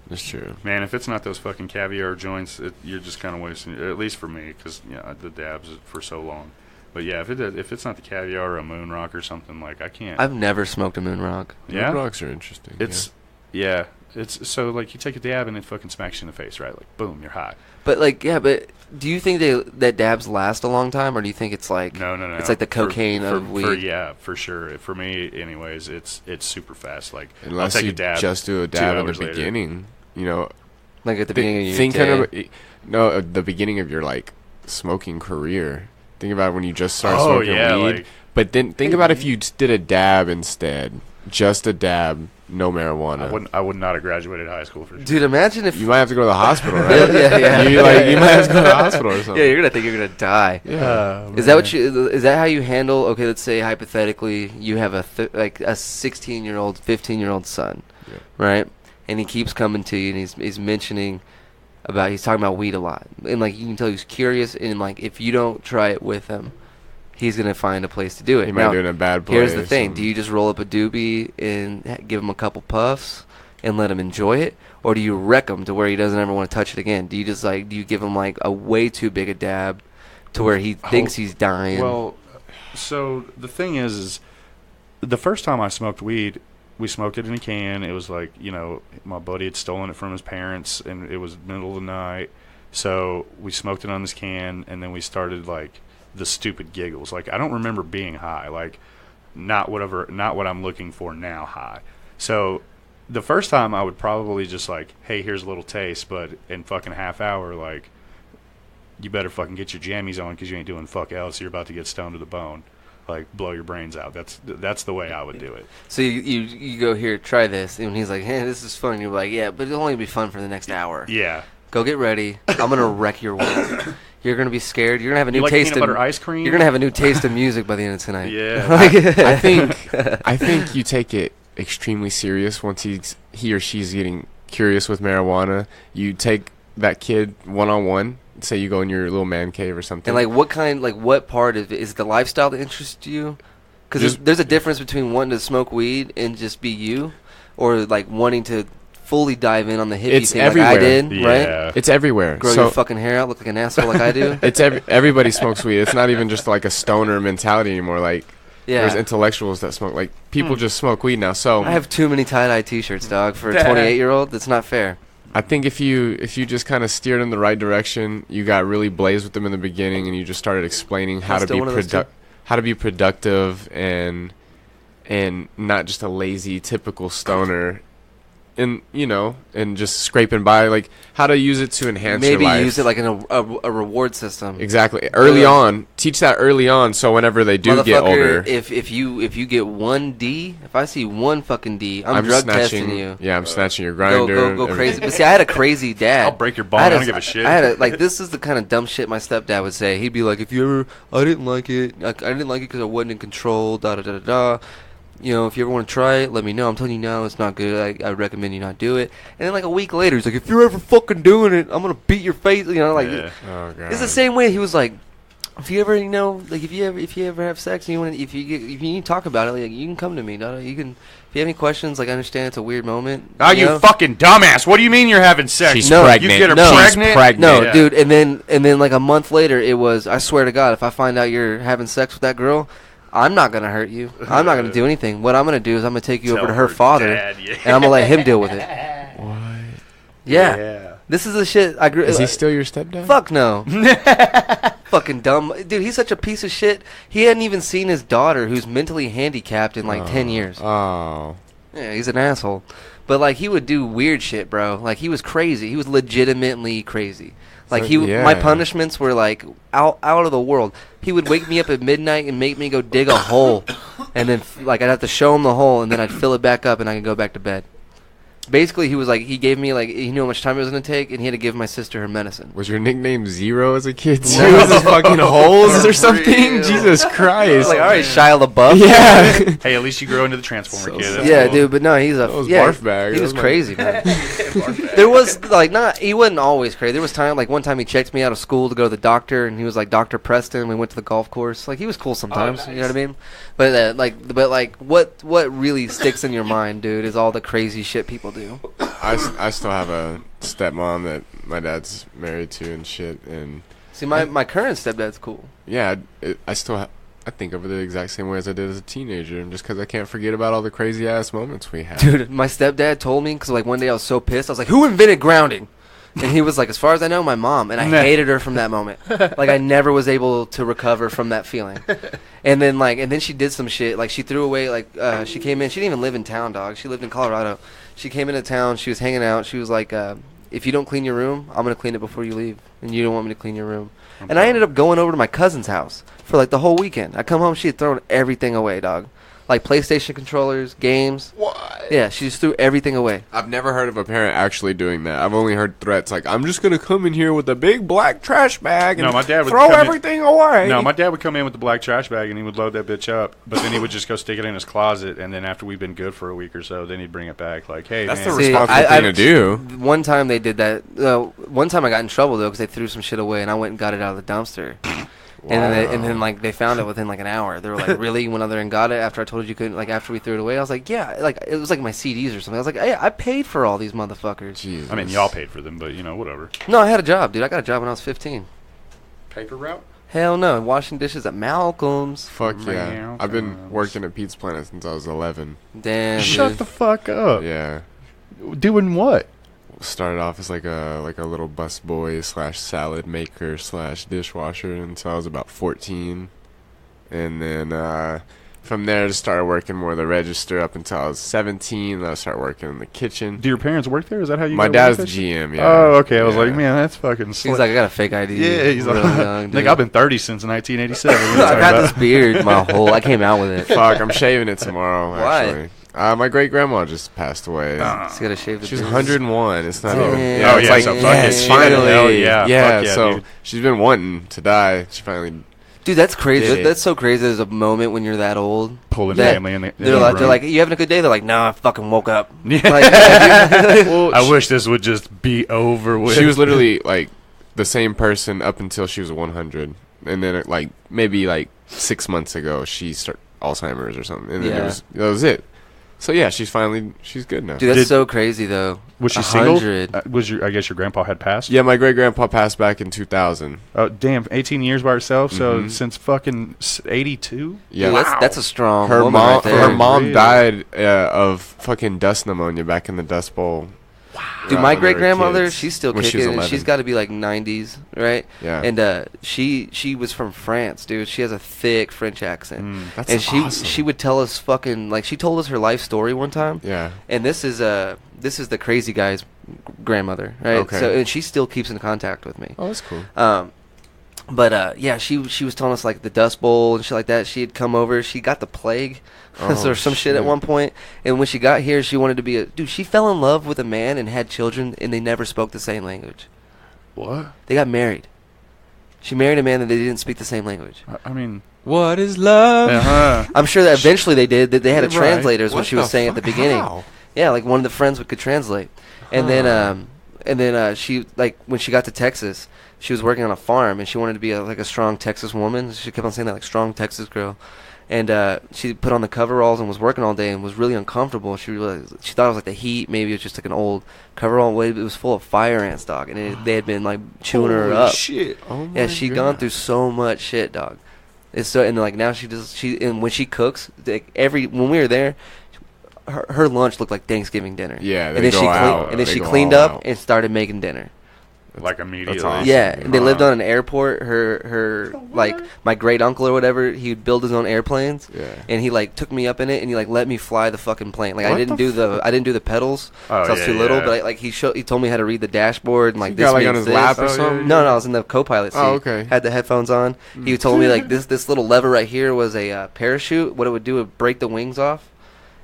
That's true. Man, if it's not those fucking caviar joints, you're just kind of wasting. At least for me, because the dabs for so long. But yeah, if it's not the caviar or a moon rock or something, like I can't. I've never smoked a moon rock. Yeah? Moon rocks are interesting. It's so like you take a dab and it fucking smacks you in the face, right? Like boom, you're high. But like, yeah, but do you think that dabs last a long time, or do you think it's like No. It's like the cocaine of weed. Yeah, for sure. For me, anyways, it's super fast. Like Unless I'll take you a dab. just do a 2 dab in the hours later. beginning, you know. Like at the beginning of your think day. the beginning of your like smoking career. Think about when you just start Oh, smoking yeah, weed. like- But then think about if you did a dab instead, just a dab, no marijuana. I would not have graduated high school for sure. Dude, imagine if You might have to go to the hospital, right? yeah. You might have to go to the hospital or something. Yeah, you're gonna think you're gonna die. Yeah. Is that what is that how you handle? Okay, let's say hypothetically you have a 16-year-old, 15-year-old son, Yeah. right? And he keeps coming to you, and he's mentioning he's talking about weed a lot, and like you can tell he's curious, and like if you don't try it with him, he's gonna find a place to do it. He might Now, do it in a bad place. here's the thing: do you just roll up a doobie and give him a couple puffs? and let him enjoy it, or do you wreck him to where he doesn't ever want to touch it again? Do you just like do you give him like a way too big a dab to where he thinks he's dying? Well, so the thing is the first time I smoked weed, we smoked it in a can. It was like, you know, my buddy had stolen it from his parents, and it was middle of the night. So we smoked it on this can, and then we started like the stupid giggles. Like I don't remember being high. Like not what I'm looking for now high. So the first time I would probably just like, hey, here's a little taste, but in fucking half hour, like, you better fucking get your jammies on because you ain't doing fuck else. You're about to get stoned to the bone, like blow your brains out. That's the way I would do it. So you go, here, try this, and he's like, hey, this is fun. You're like, yeah, but it'll only be fun for the next hour. Yeah. Go get ready. I'm gonna wreck your world. You're gonna be scared. You're gonna have a new like taste peanut of butter ice cream. You're gonna have a new taste of music by the end of tonight. Yeah. I think you take it extremely serious once he or she's getting curious with marijuana. You take that kid one-on-one. Say you go in your little man cave or something. And what part of it is the lifestyle that interests you? Because there's a difference between wanting to smoke weed and just be you, or like wanting to fully dive in on the hippie thing everywhere. like I did, Yeah. right? It's everywhere. Grow your fucking hair out, look like an asshole like I do. It's everybody smokes weed. It's not even just like a stoner mentality anymore. Like there's Yeah. intellectuals that smoke. Like people just smoke weed now. So I have too many tie-dye T-shirts, dog, for a 28-year-old. That's not fair. I think if you just kind of steered in the right direction, you got really blazed with them in the beginning, and you just started explaining how to be productive and not just a lazy typical stoner, and and just scraping by, like how to use it to enhance your life. Maybe use it like in a reward system. Exactly. Early on, teach that early on, so whenever they do get older, if you get one D, if I see one fucking D, I'm drug testing you. Yeah, I'm snatching your grinder. Go crazy. But see, I had a crazy dad. I'll break your bone. I don't give a shit. This is the kind of dumb shit my stepdad would say. He'd be like, I didn't like it because I wasn't in control. Da da da da da. If you ever want to try it, let me know. I'm telling you now, it's not good. I recommend you not do it. And then like a week later, he's like, if you're ever fucking doing it, I'm gonna beat your face. Yeah. Oh, God. It's the same way he was like, if you ever, if you ever have sex and if you need to talk about it, like you can come to me. You can, if you have any questions, like I understand it's a weird moment. Oh, you fucking dumbass! What do you mean you're having sex? She's pregnant. You get her pregnant? No, Yeah. dude. And then like a month later, it was. I swear to God, if I find out you're having sex with that girl, I'm not gonna hurt you. I'm not gonna do anything. What I'm gonna do is I'm gonna take you over to her father, dad, yeah. and I'm gonna let him deal with it. What? Yeah. This is the shit I grew. Is he still your stepdad? Fuck no. Fucking dumb. Dude, he's such a piece of shit. He hadn't even seen his daughter, who's mentally handicapped, in like 10 years. Oh. Yeah, he's an asshole. But like he would do weird shit, bro. Like he was crazy. He was legitimately crazy. Like my punishments were like out of the world. He would wake me up at midnight and make me go dig a hole, and then like I'd have to show him the hole, and then I'd fill it back up, and I could go back to bed. Basically, he gave me like he knew how much time it was gonna take, and he had to give my sister her medicine. Was your nickname Zero as a kid? Zero's fucking holes or something? Real. Jesus Christ! Like, all right, Shia LaBeouf. Yeah. Hey, at least you grow into the Transformer kid. That's Yeah, cool. dude, but no, he's a barf bag. He was That was crazy, man. There was he wasn't always crazy. There was one time he checked me out of school to go to the doctor, and he was like Dr. Preston. We went to the golf course. Like he was cool sometimes. Oh, nice. You know what I mean? But what really sticks in your mind, dude, is all the crazy shit people do. I still have a stepmom that my dad's married to and shit, and See, my current stepdad's cool. yeah, I think of it the exact same way as I did as a teenager, just because I can't forget about all the crazy ass moments we had. Dude, my stepdad told me, because like one day I was so pissed, I was like, who invented grounding? And he was like, as far as I know, my mom. And I hated her from that moment. Like I never was able to recover from that feeling. And then she did some shit. Like she threw away, she came in. She didn't even live in town, dog. She lived in Colorado. She came into town. She was hanging out. She was like, if you don't clean your room, I'm going to clean it before you leave. And you don't want me to clean your room. And I ended up going over to my cousin's house for like the whole weekend. I come home, she had thrown everything away, dog. Like PlayStation controllers, games. What? Yeah, she just threw everything away. I've never heard of a parent actually doing that. I've only heard threats like, I'm just going to come in here with a big black trash bag and my dad would throw come in- everything away. No, my dad would come in with the black trash bag and he would load that bitch up, but then he would just go stick it in his closet, and then after we'd been good for a week or so, then he'd bring it back like, hey, That's man. the responsible thing to do. One time they did that. One time I got in trouble, though, because they threw some shit away, and I went and got it out of the dumpster. And then like they found it within like an hour. They were like, "Really? You went out there and got it after I told you couldn't?" Like after we threw it away, I was like, "Yeah." Like it was like my CDs or something. I was like, "Hey, I paid for all these motherfuckers." Jesus. I mean, y'all paid for them, but whatever. No, I had a job, dude. I got a job when I was 15. Paper route? Hell no, washing dishes at Malcolm's. Fuck yeah. Man, I've been working at Pete's Planet since I was 11. Damn. Shut dude. the fuck up. Yeah. Doing what? Started off as like a little busboy / salad maker / dishwasher until I was about 14, and then from there just started working more the register up until I was 17. Then I started working in the kitchen. Do your parents work there? Is that how you? My got dad's the work there? GM. Yeah. Oh, okay. I was Yeah. like, man, that's fucking. He's Slick. like, I got a fake ID. Yeah, he's like, really young, Nick, dude. I've been 30 since 1987. What are you I've talking had about? this beard my whole. I came out with it. Fuck, I'm shaving it tomorrow. Why? Actually, my great grandma just passed away. Just gotta shave the She's beard. 101. It's not even. Damn. Oh, it's yeah, like so fuck it. it's Shit. finally. Hell yeah, fuck yeah, so dude. she's been wanting to die. She finally. Dude, that's crazy. Did it. That's so crazy. There's a moment when you're that old. Pulling that- family in the They're like, you having a good day? They're like, no, I fucking woke up. Yeah. Like, yeah, dude. Well, I wish this would just be over with. she was literally like the same person up until she was 100, and then like maybe like 6 months ago she started Alzheimer's or something, and then Yeah. that was it. So yeah, she's good now. Dude, that's Did- so crazy though. Was she single? 100. I guess your grandpa had passed? Yeah, my great grandpa passed back in 2000. Oh, damn. 18 years by herself? So Mhm. since fucking 82? Yeah, Dude, that's a strong her woman mom right there. her mom Really? died of fucking dust pneumonia back in the Dust Bowl. Dude, when my they were great grandmother, kids, she's still when she was kicking. And 11. she's got to be like 90s, right? Yeah. And she was from France, dude. She has a thick French accent. That's And awesome. she would tell us fucking like she told us her life story one time. Yeah. And this is the crazy guy's grandmother, right? Okay. So and she still keeps in contact with me. Oh, that's cool. But yeah, she was telling us like the Dust Bowl and shit like that. She had come over. She got the plague, Oh, or some shit at shit. one point. And when she got here, she wanted to be a dude. She fell in love with a man and had children, and they never spoke the same language. What? They got married. She married a man that they didn't speak the same language. I mean, What is love? uh-huh. I'm sure that eventually they did. That they had a Right. translator, is what What she was the saying at the fuck? beginning. How? Yeah, like one of the friends could translate. And then she, like, when she got to Texas, she was working on a farm, and she wanted to be like a strong Texas woman. She kept on saying that, like, strong Texas girl. And she put on the coveralls and was working all day and was really uncomfortable. She thought it was like the heat. Maybe it was just like an old coverall. It was full of fire ants, dog, and they had been like chewing her Holy up. Shit. Oh my Yeah, she'd God. gone through so much shit, dog. It's so, and like now and when she cooks, like when we were there, her lunch looked like Thanksgiving dinner. Yeah, and they then go out. and then They she go cleaned all up out. and started making dinner. Like immediately. awesome. Yeah, dude. and they lived on an airport. Her like my great uncle or whatever, he'd build his own airplanes. Yeah. And he like took me up in it and he like let me fly the fucking plane. Like I What didn't the do I didn't do the pedals. Oh, 'cause I was yeah, too little, yeah. but he told me how to read the dashboard and like You this got like means on his this. lap or Oh, yeah, something? No, I was in the co-pilot seat. Oh, okay. Had the headphones on. He told me like this little lever right here was a parachute. What it would do would break the wings off.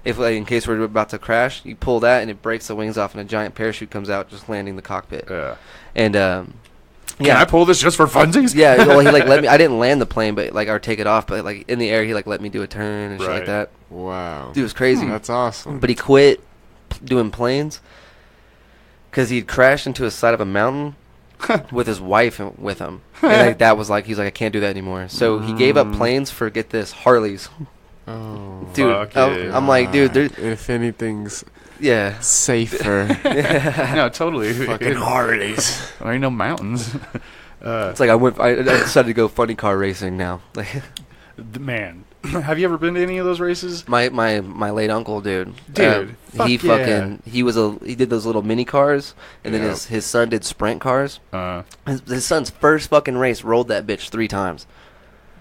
If like, in case we're about to crash, you pull that and it breaks the wings off, and a giant parachute comes out, just landing the cockpit. Yeah. And Can I pull this just for funsies? yeah, well he like let me. I didn't land the plane, but like or take it off, but like in the air he like let me do a turn and shit like Right. that. Wow. Dude, it was crazy. That's awesome. But he quit doing planes because he'd crashed into the side of a mountain with his wife with him. And like, that was like, he's like, I can't do that anymore. So he gave up planes for, get this, Harleys. Oh. Dude, Fuck yeah. I'm like, dude, there, If anything's yeah. safer, No, totally. fucking Harleys. There ain't no mountains. It's like I decided to go funny car racing now. Like Man, have you ever been to any of those races? my late uncle, dude. Dude, he fuck yeah. he did those little mini cars, and then Yeah. his son did sprint cars. Uh, His son's first fucking race rolled that bitch 3 times.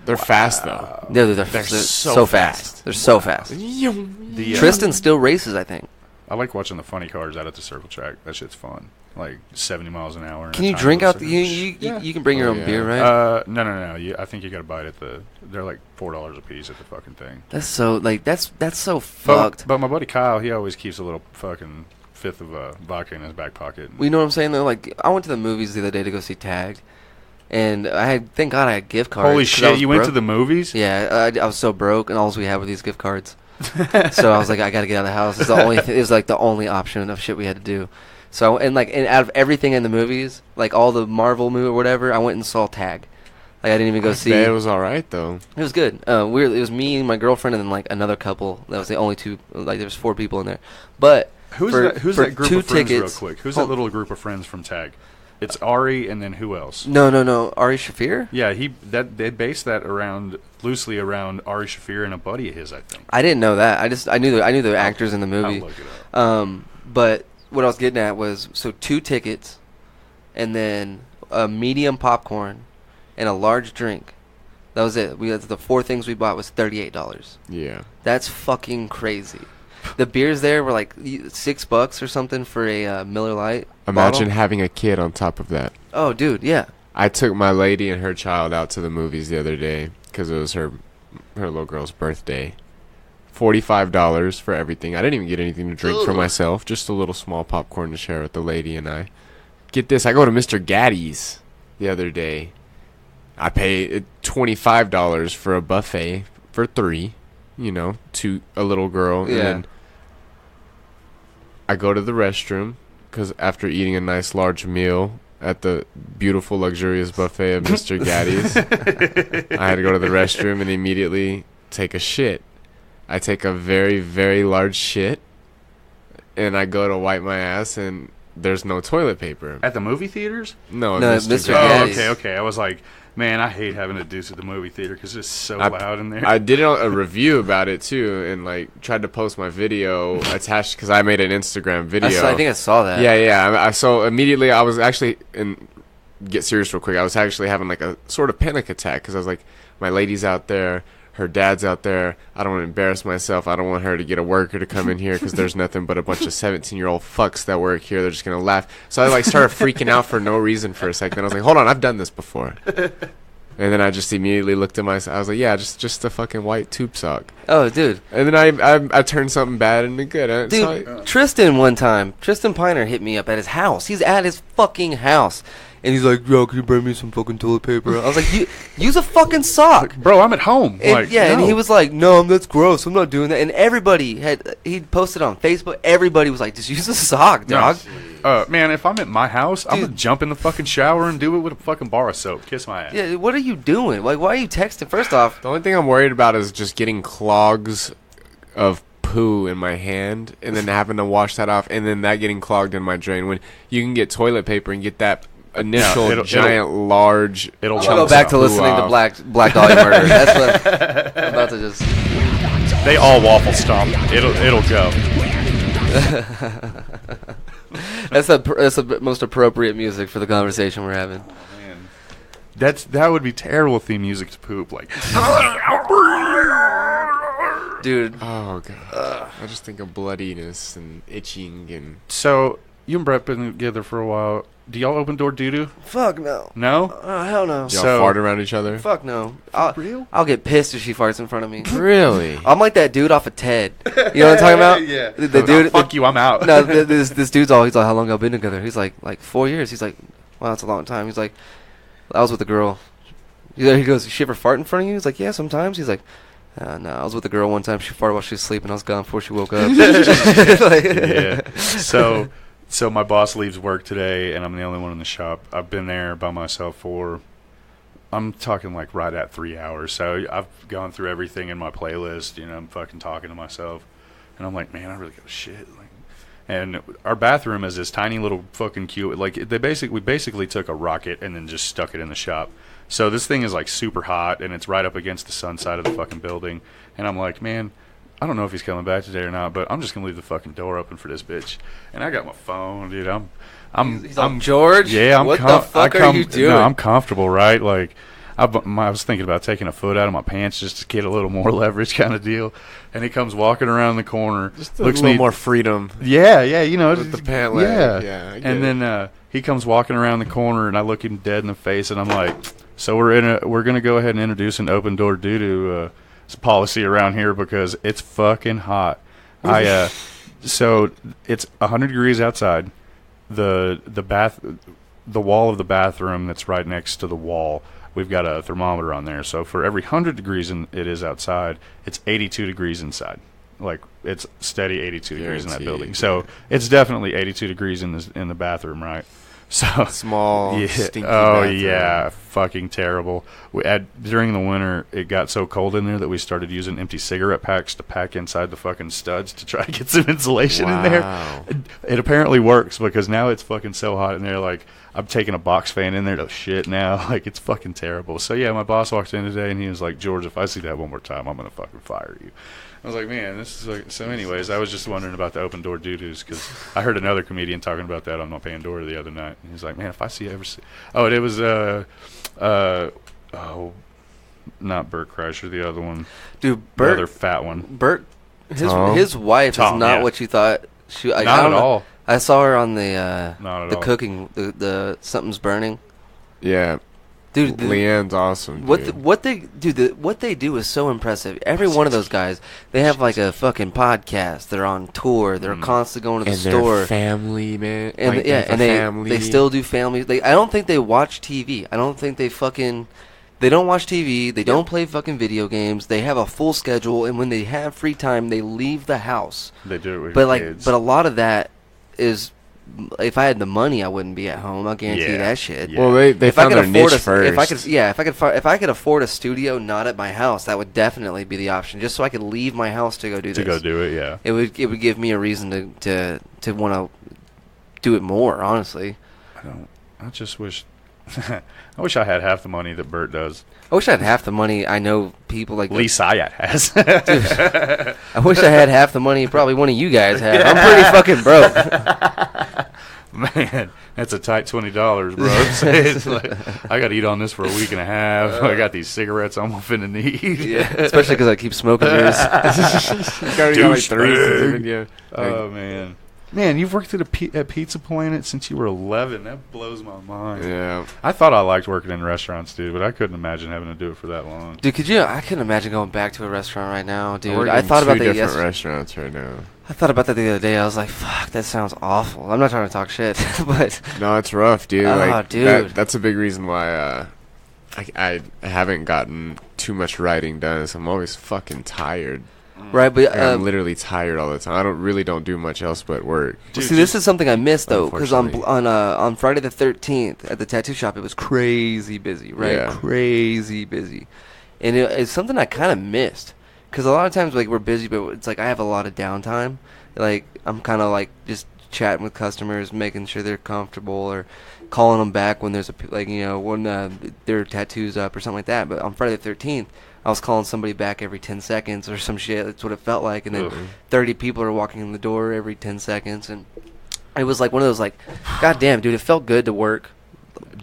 They're fast though. They're so fast. They're so fast. the Tristan still races, I think. I like watching the funny cars out at the circle track. That shit's fun. Like 70 miles an hour. Can you drink out you can bring your Oh, own yeah. beer, right? No. I think you got to buy it at they're like $4 a piece at the fucking thing. That's so that's so fucked. But my buddy Kyle, he always keeps a little fucking fifth of vodka in his back pocket. Well, you know what I'm saying though? Like I went to the movies the other day to go see Tagged, and thank God I had gift cards. Holy 'cause I shit! was You went to broke. the movies? Yeah, I was so broke, and all we had were these gift cards. So I was like, I gotta get out of the house. It's the only. It was like the only option of shit we had to do. So and out of everything in the movies, like all the Marvel movie or whatever, I went and saw Tag. Like I didn't even go see. It was all right though. It was good. It was me and my girlfriend and then like another couple. That was the only two. Like there was 4 people in there. But Who's for that group 2 of friends, tickets, real quick? Who's that little group of friends from Tag? It's Ari, and then who else? No. Ari Shafir? Yeah, they based that loosely around Ari Shafir and a buddy of his, I think. I didn't know that. I knew the actors in the movie. I'll look it up. But what I was getting at was 2 tickets, and then a medium popcorn, and a large drink. That was it. The 4 things we bought was $38. Yeah. That's fucking crazy. The beers there were like $6 or something for a Miller Lite. Imagine bottle. having a kid on top of that. Oh, dude, yeah. I took my lady and her child out to the movies the other day because it was her little girl's birthday. $45 for everything. I didn't even get anything to drink for myself. Just a little small popcorn to share with the lady and I. Get this. I go to Mr. Gaddy's the other day. I pay $25 for a buffet for 3, to a little girl. Yeah. And then I go to the restroom because after eating a nice large meal at the beautiful, luxurious buffet of Mr. Gaddy's, I had to go to the restroom and immediately take a shit. I take a very, very large shit, and I go to wipe my ass, and there's no toilet paper. At the movie theaters? No, No, Mr. Mr. Gaddy's. Gaddy's. Okay. I was like, man, I hate having to do this at the movie theater because it's so loud in there. I did a review about it too, and like tried to post my video attached because I made an Instagram video. I think I saw that. Yeah. So immediately I was actually get serious real quick. I was actually having like a sort of panic attack because I was like, my lady's out there, her dad's out there. I don't want to embarrass myself. I don't want her to get a worker to come in here because there's nothing but a bunch of 17-year-old fucks that work here. They're just gonna laugh. So I like started freaking out for no reason for a second. I was like, hold on, I've done this before. And then I just immediately looked at myself. I was like, yeah, just a fucking white tube sock. Oh, dude. And then I turned something bad into good. Dude, Tristan Piner hit me up at his house. He's at his fucking house. And he's like, yo, can you bring me some fucking toilet paper? I was like, use a fucking sock. Bro, I'm at home. And, and he was like, no, that's gross. I'm not doing that. And everybody he posted on Facebook. Everybody was like, just use a sock, dog. Man, if I'm at my house, I'm going to jump in the fucking shower and do it with a fucking bar of soap. Kiss my ass. Yeah, what are you doing? Like, why are you texting? First off, the only thing I'm worried about is just getting clogs of poo in my hand and then having to wash that off and then that getting clogged in my drain. When you can get toilet paper and get that initial large. I'll go back to listening to Black Dahlia Murder. That's what I'm about to just. They all waffle stomp. It'll go. That's the most appropriate music for the conversation we're having. Oh, man. That would be terrible theme music to poop. Like, dude. Oh god. I just think of bloodiness and itching and. So you and Brett been together for a while. Do y'all open door doo doo? Fuck no. No? Oh hell no. Y'all fart around each other? Fuck no. Real? I'll get pissed if she farts in front of me. Really? I'm like that dude off of Ted. You know what I'm talking about? Yeah. The dude. Fuck you. I'm out. No, this dude's he's like, how long y'all been together? He's like 4 years. He's like, wow, that's a long time. He's like, I was with a girl. He goes, you ever fart in front of you? He's like, yeah, sometimes. He's like, no, I was with a girl one time. She farted while she was sleeping. I was gone before she woke up. Yeah. So my boss leaves work today, and I'm the only one in the shop. I've been there by myself for, I'm talking like right at 3 hours. So I've gone through everything in my playlist. I'm fucking talking to myself, and I'm like, man, I really got to shit. And our bathroom is this tiny little fucking cute. Like we basically took a rocket and then just stuck it in the shop. So this thing is like super hot, and it's right up against the sun side of the fucking building. And I'm like, man, I don't know if he's coming back today or not, but I'm just gonna leave the fucking door open for this bitch. And I got my phone, dude. I'm George. Yeah, what the fuck are you doing? No, I'm comfortable, right? Like, I was thinking about taking a foot out of my pants just to get a little more leverage, kind of deal. And he comes walking around the corner, just looks a little more freedom. Yeah, with the pant leg. Yeah. And then he comes walking around the corner, and I look him dead in the face, and I'm like, so we're gonna go ahead and introduce an open door doo doo policy around here because it's fucking hot. So it's 100 degrees outside. The wall of the bathroom that's right next to the wall, we've got a thermometer on there. So for every 100 degrees it is outside, it's 82 degrees inside. Like, it's steady 82 degrees in that building. So it's definitely 82 degrees in the bathroom, right? So Small, yeah. stinky Oh bathroom. yeah, fucking terrible. During the winter, it got so cold in there that we started using empty cigarette packs to pack inside the fucking studs to try to get some insulation in there. Wow. It apparently works because now it's fucking so hot in there. Like I'm taking a box fan in there to shit now. Like it's fucking terrible. So yeah, my boss walked in today and he was like, "George, if I see that one more time, I'm gonna fucking fire you." I was like, man, this is like. So, anyways, I was just wondering about the open door doo-doos because I heard another comedian talking about that on my Pandora the other night. And he's like, man, if I ever see, oh, it was not Bert Kreischer, the other one, Dude, the other Bert, fat one. Bert, Tom? his wife Tom, is not yeah. what you thought. She, like, Not I don't at know. all. I saw her on the Not at the all. cooking, the something's burning. Yeah. Dude, Leanne's awesome. Dude. what they do is so impressive. Every one of those guys, they have like a fucking podcast. They're on tour. They're constantly going to the and store. their family, man. And Like, yeah, have a and family. they still do family. I don't think they watch TV. I don't think they don't watch TV. They don't play fucking video games. They have a full schedule, and when they have free time, they leave the house. They do it with But kids. but a lot of that is, if I had the money, I wouldn't be at home. I'll guarantee you Yeah. that shit. Yeah. Well, they If I found could their afford niche first. if I could afford a studio not at my house, that would definitely be the option. Just so I could leave my house to go do to this. go do it, yeah. It would give me a reason to want to do it more. Honestly, I just wish. I wish I had half the money that Bert does. I wish I had half the money. I know people like Lee Syatt has. I wish I had half the money probably one of you guys have. I'm pretty fucking broke. Man, that's a tight $20, bro. It's like, I got to eat on this for a week and a half. I got these cigarettes I'm finna need. Yeah, especially because I keep smoking yours. He's already got like 3 since the video. Oh, man. Man, you've worked at Pizza Planet since you were 11. That blows my mind. Yeah. I thought I liked working in restaurants, dude, but I couldn't imagine having to do it for that long. Dude, I couldn't imagine going back to a restaurant right now, dude. I work I in thought about 2 that different yesterday. restaurants right now. I thought about that the other day. I was like, fuck, that sounds awful. I'm not trying to talk shit, but No, it's rough, dude. Oh, like, dude. That's a big reason why I haven't gotten too much writing done. Is I'm always fucking tired. right, but Like, I'm literally tired all the time. I don't do much else but work. Dude, see, this is something I missed though, because Unfortunately. on Friday the 13th at the tattoo shop, it was crazy busy, right? Yeah. Crazy busy, and it's something I kind of missed, because a lot of times like we're busy, but it's like I have a lot of downtime. Like I'm kind of like just chatting with customers, making sure they're comfortable, or calling them back when there's when their tattoo's up or something like that. But on Friday the 13th. I was calling somebody back every 10 seconds or some shit. That's what it felt like. And then 30 people are walking in the door every 10 seconds. And it was like one of those, like, God damn, dude, it felt good to work.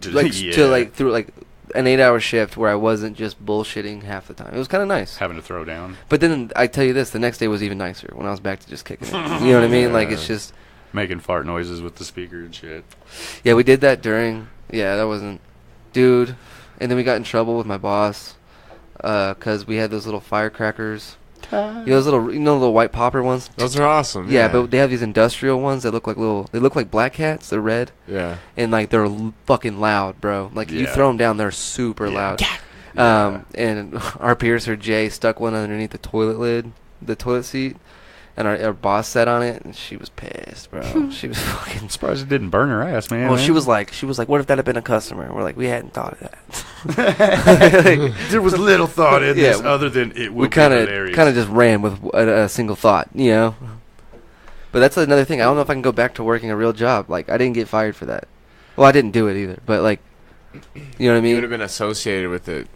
Like, through, like, an 8-hour shift where I wasn't just bullshitting half the time. It was kind of nice. Having to throw down. But then, I tell you this, the next day was even nicer when I was back to just kicking it. You know what I mean? Like, it's just... Making fart noises with the speaker and shit. Yeah, we did that during... Yeah, that wasn't... Dude. And then we got in trouble with my boss. Because we had those little firecrackers. Those little white popper ones. Those are awesome. Yeah, but they have these industrial ones that look like black cats. They're red, yeah. and like they're fucking loud, bro. Like you Yeah. throw them down, they're super loud. And our piercer Jay stuck one underneath the toilet seat, and our boss sat on it, and she was pissed, bro. She was fucking. I'm surprised it didn't burn her ass, man. Well, she was like, what if that had been a customer? We're like, we hadn't thought of that. there was little thought in Yeah, this other than it would We be hilarious. kind of just ran with a single thought, you know. But that's another thing. I don't know if I can go back to working a real job. Like I didn't get fired for that. Well, I didn't do it either. But like, you know what I You mean? would have been associated with it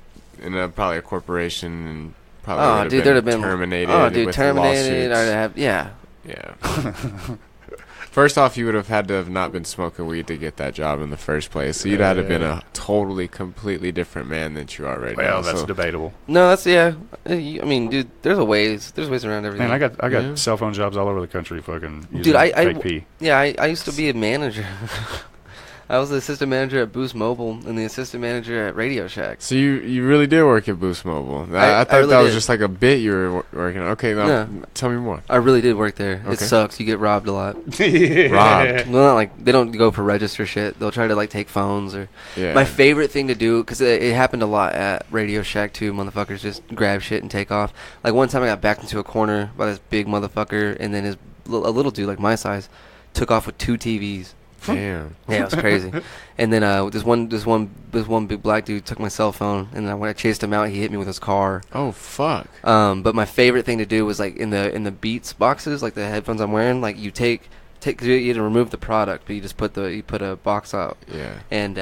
in probably a corporation and probably Oh, would dude, have there'd have been been terminated. Oh, dude, with terminated. lawsuits. I'd have yeah. Yeah. First off, you would have had to have not been smoking weed to get that job in the first place. So you'd have to have been a totally, completely different man than you are right now. Well, that's so. debatable. No, that's yeah. I mean, dude, there's ways around everything. Man, I got Yeah. cell phone jobs all over the country. Fucking using Dude, I fake pee. yeah, I used to be a manager. I was the assistant manager at Boost Mobile and the assistant manager at Radio Shack. So you really did work at Boost Mobile. I I thought really that was did. just like a bit you were working on. Okay, now Yeah. tell me more. I really did work there. It Okay. sucks. You get robbed a lot. Robbed. Well, not like they don't go for register shit. They'll try to like take phones or. Yeah. My favorite thing to do, because it happened a lot at Radio Shack too. Motherfuckers just grab shit and take off. Like one time I got backed into a corner by this big motherfucker, and then a little dude like my size took off with 2 TVs. Damn. Yeah, it was crazy. And then this one big black dude took my cell phone, and then when I chased him out, he hit me with his car. Oh fuck. But my favorite thing to do was like in the Beats boxes, like the headphones I'm wearing, like you take you didn't remove the product, but you just put a box out. Yeah. And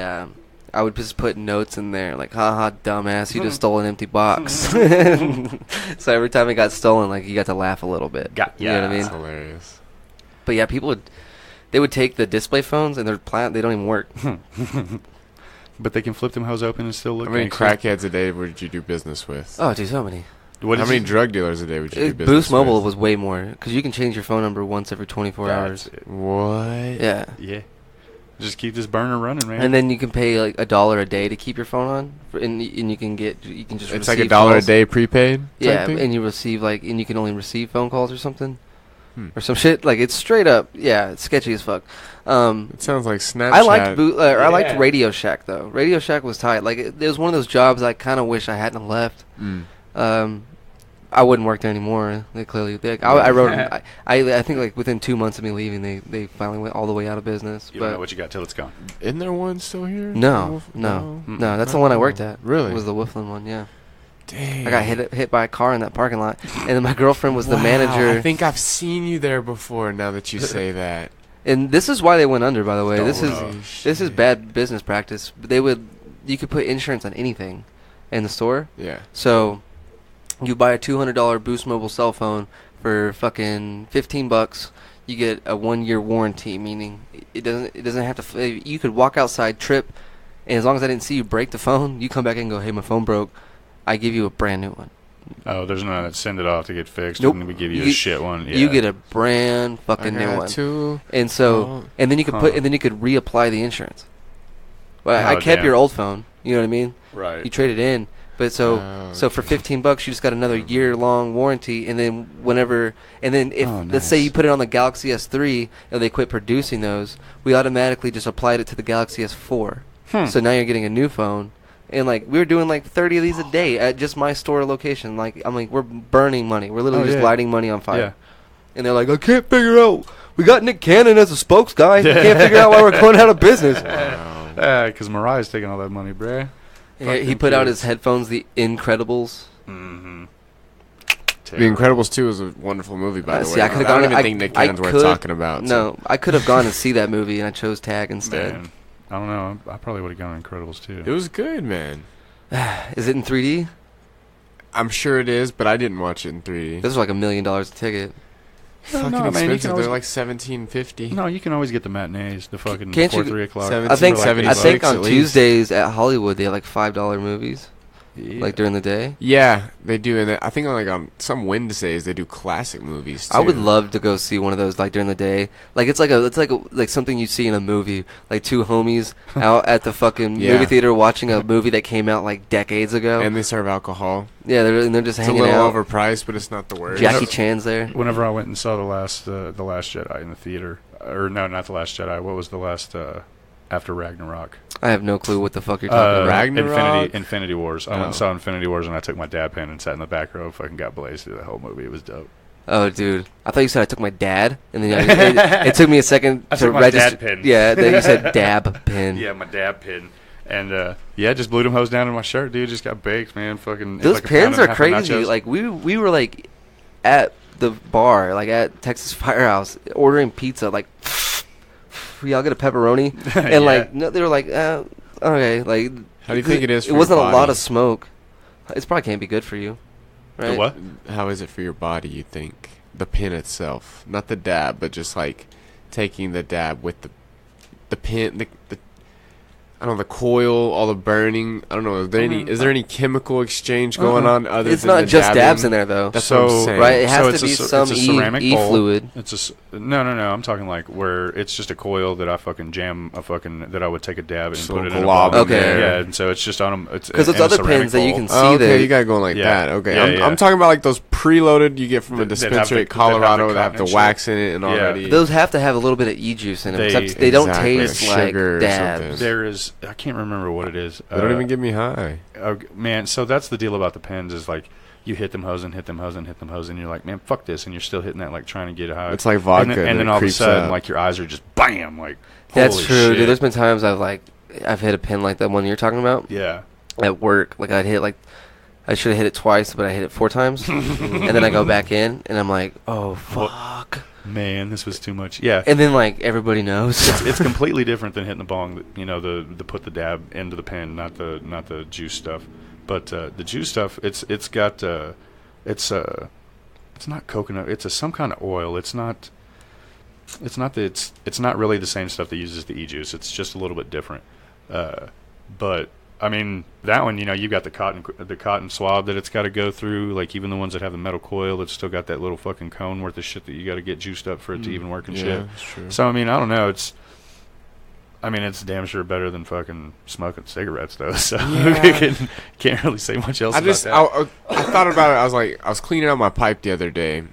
I would just put notes in there, like, haha, dumbass, you just stole an empty box. So every time it got stolen, like, you got to laugh a little bit. You know what I mean? That's hilarious. But yeah, people would take the display phones, and they don't even work. But they can flip them hoes open and still look. How many crackheads a day would you do business with? Oh, dude, so many. How many drug dealers a day would you do business Boost Mobile with? was way more, because you can change your phone number once every 24 hours. What? Yeah. Yeah. Just keep this burner running, man. And then you can pay like $1 a day to keep your phone on, and you can just It's like receive $1 a calls. day prepaid. Yeah, thing? and you receive and you can only receive phone calls or something, or some shit. Like it's straight up, yeah, it's sketchy as fuck. It sounds like Snapchat. I liked Radio Shack though. Radio Shack was tight. Like it was one of those jobs I kind of wish I hadn't left. I wouldn't work there anymore. They clearly, I wrote. I think like within 2 months of me leaving, they finally went all the way out of business. You don't know what you got till it's gone. Isn't there one still here? No, that's the one I worked at. Really? Was the Whifflin one? Yeah. Dang. I got hit by a car in that parking lot, and then my girlfriend was the manager. I think I've seen you there before. Now that you say that, and this is why they went under. By the way, this Holy is bad business practice. You could put insurance on anything in the store. yeah. So you buy a $200 Boost Mobile cell phone for fucking $15. You get a 1-year warranty, meaning it doesn't have to. You could walk outside, trip, and as long as I didn't see you break the phone, you come back and go, "Hey, my phone broke. I give you a brand new one." Oh, there's none that send it off to get fixed, Nope. and we give you a shit one. Yeah. You get a brand fucking new one. Two. And so, and then you could reapply the insurance. Well, I kept damn. your old phone. You know what I mean? Right. You traded in, but so for $15, you just got another year-long warranty, and then if let's say you put it on the Galaxy S3 and they quit producing those, we automatically just applied it to the Galaxy S4. So now you're getting a new phone. And like we were doing like 30 of these a day at just my store location. Like I'm like we're burning money. We're literally just lighting money on fire. Yeah. And they're like, I can't figure out. We got Nick Cannon as a spokes guy. I can't figure out why we're going out of business. Because Mariah's taking all that money, bruh. Yeah, he put out his headphones, the Incredibles. Mm-hmm. The Incredibles 2 is a wonderful movie, by the See, way. I could've don't gone- even think Nick Cannon's worth talking about. No, I could have gone and see that movie, and I chose Tag instead. Man, I don't know. I probably would have gone Incredibles too. It was good, man. Is it in 3D? I'm sure it is, but I didn't watch it in 3D. This was like $1 million a ticket. Fucking man, you can expensive. always- They're like $17.50. No, you can always get the matinees, the fucking Can't you- 3 o'clock. Seven- I think $17, I think at on least. Tuesdays at Hollywood they have like $5 movies, Yeah. like during the day. Yeah, they do. And I think like on some Wednesdays they do classic movies too. I would love to go see one of those like during the day. Like it's like something you see in a movie, like two homies out at the fucking Yeah. movie theater watching a movie that came out like decades ago. And they serve alcohol. Yeah, they're just It's a hanging little out. overpriced, but it's not the worst. Jackie Chan's there. Whenever I went and saw the last Jedi in the theater, or no, not the Last Jedi. What was the last after Ragnarok? I have no clue what the fuck you're talking about. Ragnarok? Infinity Wars. I went and Oh. saw Infinity Wars, and I took my dab pen and sat in the back row. Fucking got blazed through the whole movie. It was dope. Oh, dude. I thought you said I took my dad, and then it took me a second I to took my register. dad pin. Yeah, then you said dab pin. Yeah, my dab pin. And just blew them hose down in my shirt, dude. Just got baked, man. Fucking. Those like a pound pins and a are half of crazy. nachos. Like we were like at the bar, like at Texas Firehouse, ordering pizza. Like, y'all get a pepperoni, and Yeah. like no, they were like, okay, like. How do you think it is for It your wasn't a lot body? of smoke. It probably can't be good for you, right? The what? How is it for your body, you think? The pin itself. Not the dab, but just like taking the dab with the pin, the I don't know, the coil, all the burning. I don't know. Is there any chemical exchange going on other It's than not the just dabbing? dabs in there though. That's what I'm saying. Right, it has it's to be it's some a ceramic E bowl. fluid. No. I'm talking like where it's just a coil that I fucking jam that I would take a dab and Just put a it in a glob bottle. in there. Yeah, and so it's just on them. Because those other pins that you can see Oh, okay, that you got it going like Yeah. that. Okay, Yeah, I'm talking about like those preloaded you get from a That have dispensary the- at Colorado that that have have the the cotton wax in it and Yeah. already. those have to have a little bit of e-juice in them. They- Except they don't Exactly, taste like like sugar or dabs. something. There is, I can't remember what it is. They don't even get me high. Man, so that's the deal about the pens is like you hit them hoes and hit them hoes and hit them hoes, and you're like, man, fuck this, and you're still hitting that, like trying to get high. It's like vodka, and then all of a creeps sudden, up. like your eyes are just bam, like That's holy true, shit. dude. There's been times I've hit a pin like that one you're talking about Yeah. at work. Like I should have hit it twice, but I hit it 4 times, and then I go back in, and I'm like, oh fuck, Man, this was too much. Yeah. and then like everybody knows. It's completely different than hitting the bong. You know, the put the dab into the pen, not the juice stuff. But the juice stuff, it's not coconut. It's some kind of oil. It's not really the same stuff that uses the e-juice. It's just a little bit different. But I mean, that one, you know, you got the cotton swab that it's got to go through. Like even the ones that have the metal coil, it's still got that little fucking cone worth of shit that you got to get juiced up for it to even work and shit. That's true. So I mean, I don't know. It's damn sure better than fucking smoking cigarettes, though. So can't really say much else. I about that. I thought about it. I was cleaning out my pipe the other day.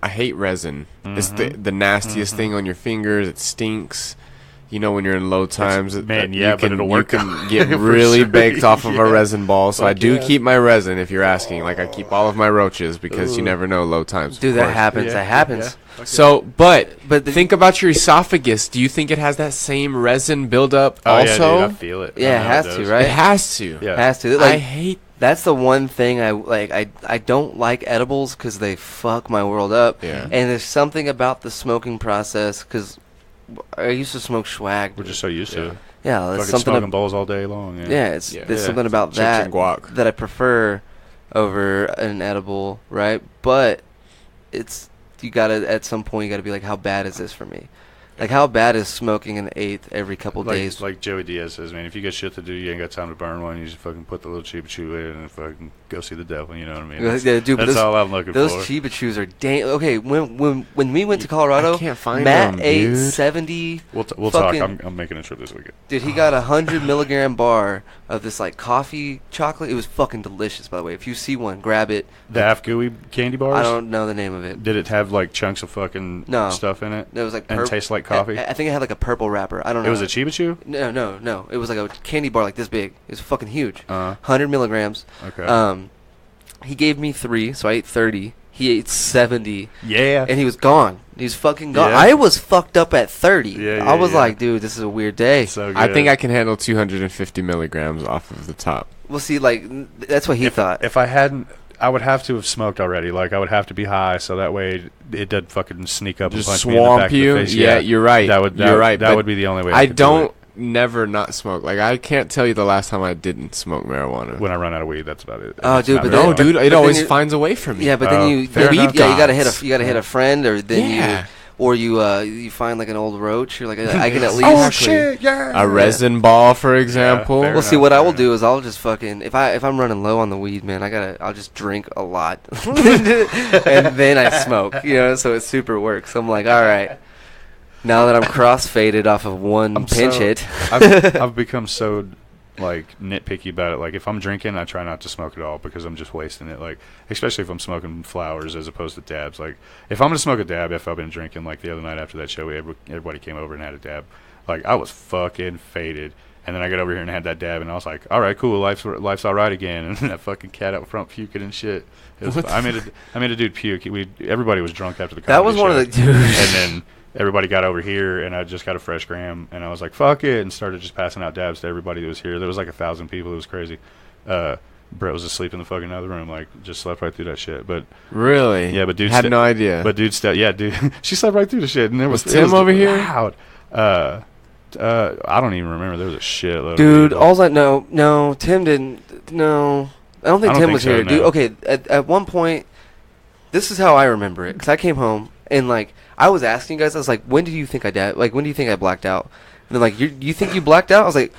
I hate resin. It's the nastiest thing on your fingers. It stinks. You know, when you're in low times, but you it'll work. You can get really sure. baked off of a resin ball. So I do yeah. keep my resin, if you're asking. Like, I keep all of my roaches because you never know low times. Dude, of that course. happens. Yeah, That happens. yeah. So, but the- think about your esophagus. Do you think it has that same resin buildup Oh, also? yeah, dude, I feel it. Yeah, I it know has does. to, right? It has to. Yeah. It has to. I Like, hate. that's the one thing I don't like edibles because they fuck my world up. Yeah. And there's something about the smoking process because I used to smoke swag. We're just so used to it. Yeah, there's Fucking something. smoking bowls all day long. Yeah. Yeah, there's something about Chips that and guac. that I prefer over an edible, right? But you gotta at some point you gotta be like, how bad is this for me? Like, how bad is smoking an eighth every couple days? Like Joey Diaz says, man, if you got shit to do, you ain't got time to burn one. You just fucking put the little Chiba Chew in and fucking go see the devil. You know what I mean? That's, Yeah, dude, but that's all I'm looking those for. Chiba Chews are okay. When we went to Colorado, I can't find Matt them, ate dude. 70. We'll fucking- talk. I'm making a trip this weekend. Dude, he got 100 milligram bar of this like coffee chocolate. It was fucking delicious, by the way. If you see one, grab it. The half gooey candy bars. I don't know the name of it. Did it have like chunks of fucking No. stuff in it? It was like and taste like coffee. I think it had like a purple wrapper. I don't know. It was a Chiba Chew. No. It was like a candy bar like this big. It was fucking huge. 100 100 milligrams. Okay. He gave me 3, so I ate 30. He ate 70, Yeah. and he was gone. He was fucking gone. Yeah. I was fucked up at 30. Yeah, I was yeah. like, dude, this is a weird day. So good. I think I can handle 250 milligrams off of the top. Well, see, like, that's what he thought. If I hadn't, I would have to have smoked already. Like I would have to be high, so that way it doesn't fucking sneak up Just and punch me in the back swamp of the you. face. Yeah, you're right. You're right. That but would be the only way. I could do don't it. never not smoke. Like, I can't tell you the last time I didn't smoke marijuana. When I run out of weed, that's about it. Oh, It's dude, not but very No, then- fun. dude, but it then always you- finds a way for me. Yeah, but Oh, then you fair enough. you gotta hit gods. you gotta hit a friend, or then Yeah. you find like an old roach. You're like, I can at least. Oh shit! Yeah. A resin ball, for example. fair Well, see, enough, what I fair will do enough. is I'll just fucking if I'm running low on the weed, man, I'll just drink a lot, and then I smoke. You know, so it super works. I'm like, all right, now that I'm cross-faded off of one I'm pinch so- hit. I've become so like nitpicky about it. Like if I'm drinking, I try not to smoke at all because I'm just wasting it. Like especially if I'm smoking flowers as opposed to dabs. Like if I'm gonna smoke a dab, if I've been drinking, like the other night after that show, everybody came over and had a dab. Like I was fucking faded. And then I got over here and had that dab, and I was like, "All right, cool, life's all right again." And that fucking cat out front puking and shit. It was, I made a dude puke. Everybody was drunk after the comedy That was one of the show. dude. And then everybody got over here, and I just got a fresh gram, and I was like, "Fuck it," and started just passing out dabs to everybody that was here. There was like 1,000 people. It was crazy. Brett was asleep in the fucking other room, like just slept right through that shit. But Really? yeah, but dude had no idea. But dude, she slept right through the shit, and there was Tim over here? loud. I don't even remember. There was a shitload. Dude, of people. all I no, Tim didn't. No, I don't think I don't Tim think was so, here. Dude, no. okay, at one point, this is how I remember it, because I came home and like I was asking you guys, I was like, when did you think I died? Like, when do you think I blacked out? And they're like, you think you blacked out? I was like,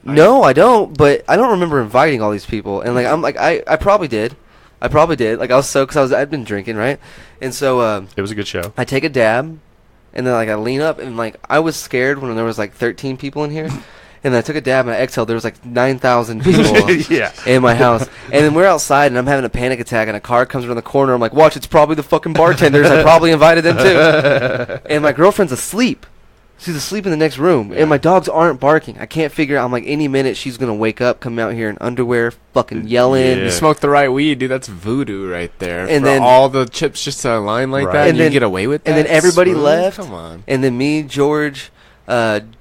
no, I don't. But I don't remember inviting all these people. And like I'm like I probably did. Like I was so because I'd been drinking, right? And so It was a good show. I take a dab, and then like I lean up, and like I was scared when there was like 13 people in here, and then I took a dab and I exhaled. There was like 9,000 people Yeah. in my house, and then we're outside, and I'm having a panic attack, and a car comes around the corner. I'm like, watch, it's probably the fucking bartenders. I probably invited them too, and my girlfriend's asleep. She's asleep in the next room, and my dogs aren't barking. I can't figure out. I'm like, any minute she's gonna wake up, come out here in underwear, fucking yelling. Yeah. You smoke the right weed, dude. That's voodoo right there. And For then all the chips just to align like Right. that, And and you then- get away with that. And then everybody Smooth? left. Come on. And then me, George,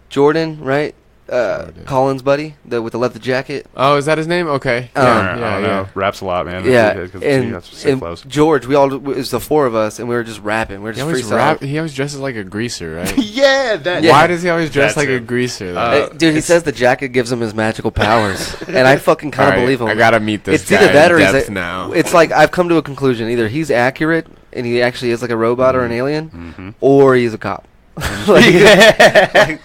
Jordan, right? Jordan. Collins' buddy, with the leather jacket. Oh, is that his name? Okay. Um, I don't know. Raps a lot, man. Yeah, Because and, that's sick and flows. George, it was the four of us, and we were just rapping. We were He just always freestyling. he always dresses like a greaser, right? Yeah, that. Yeah. Why does he always dress That's like a it. greaser? Though? Dude, he says the jacket gives him his magical powers, and I fucking kind of Alright, believe him. I gotta meet this It's guy either that in or he's depth a- now. It's like I've come to a conclusion: either he's accurate and he actually is like a robot or an alien, Mhm. or he's a cop. Like,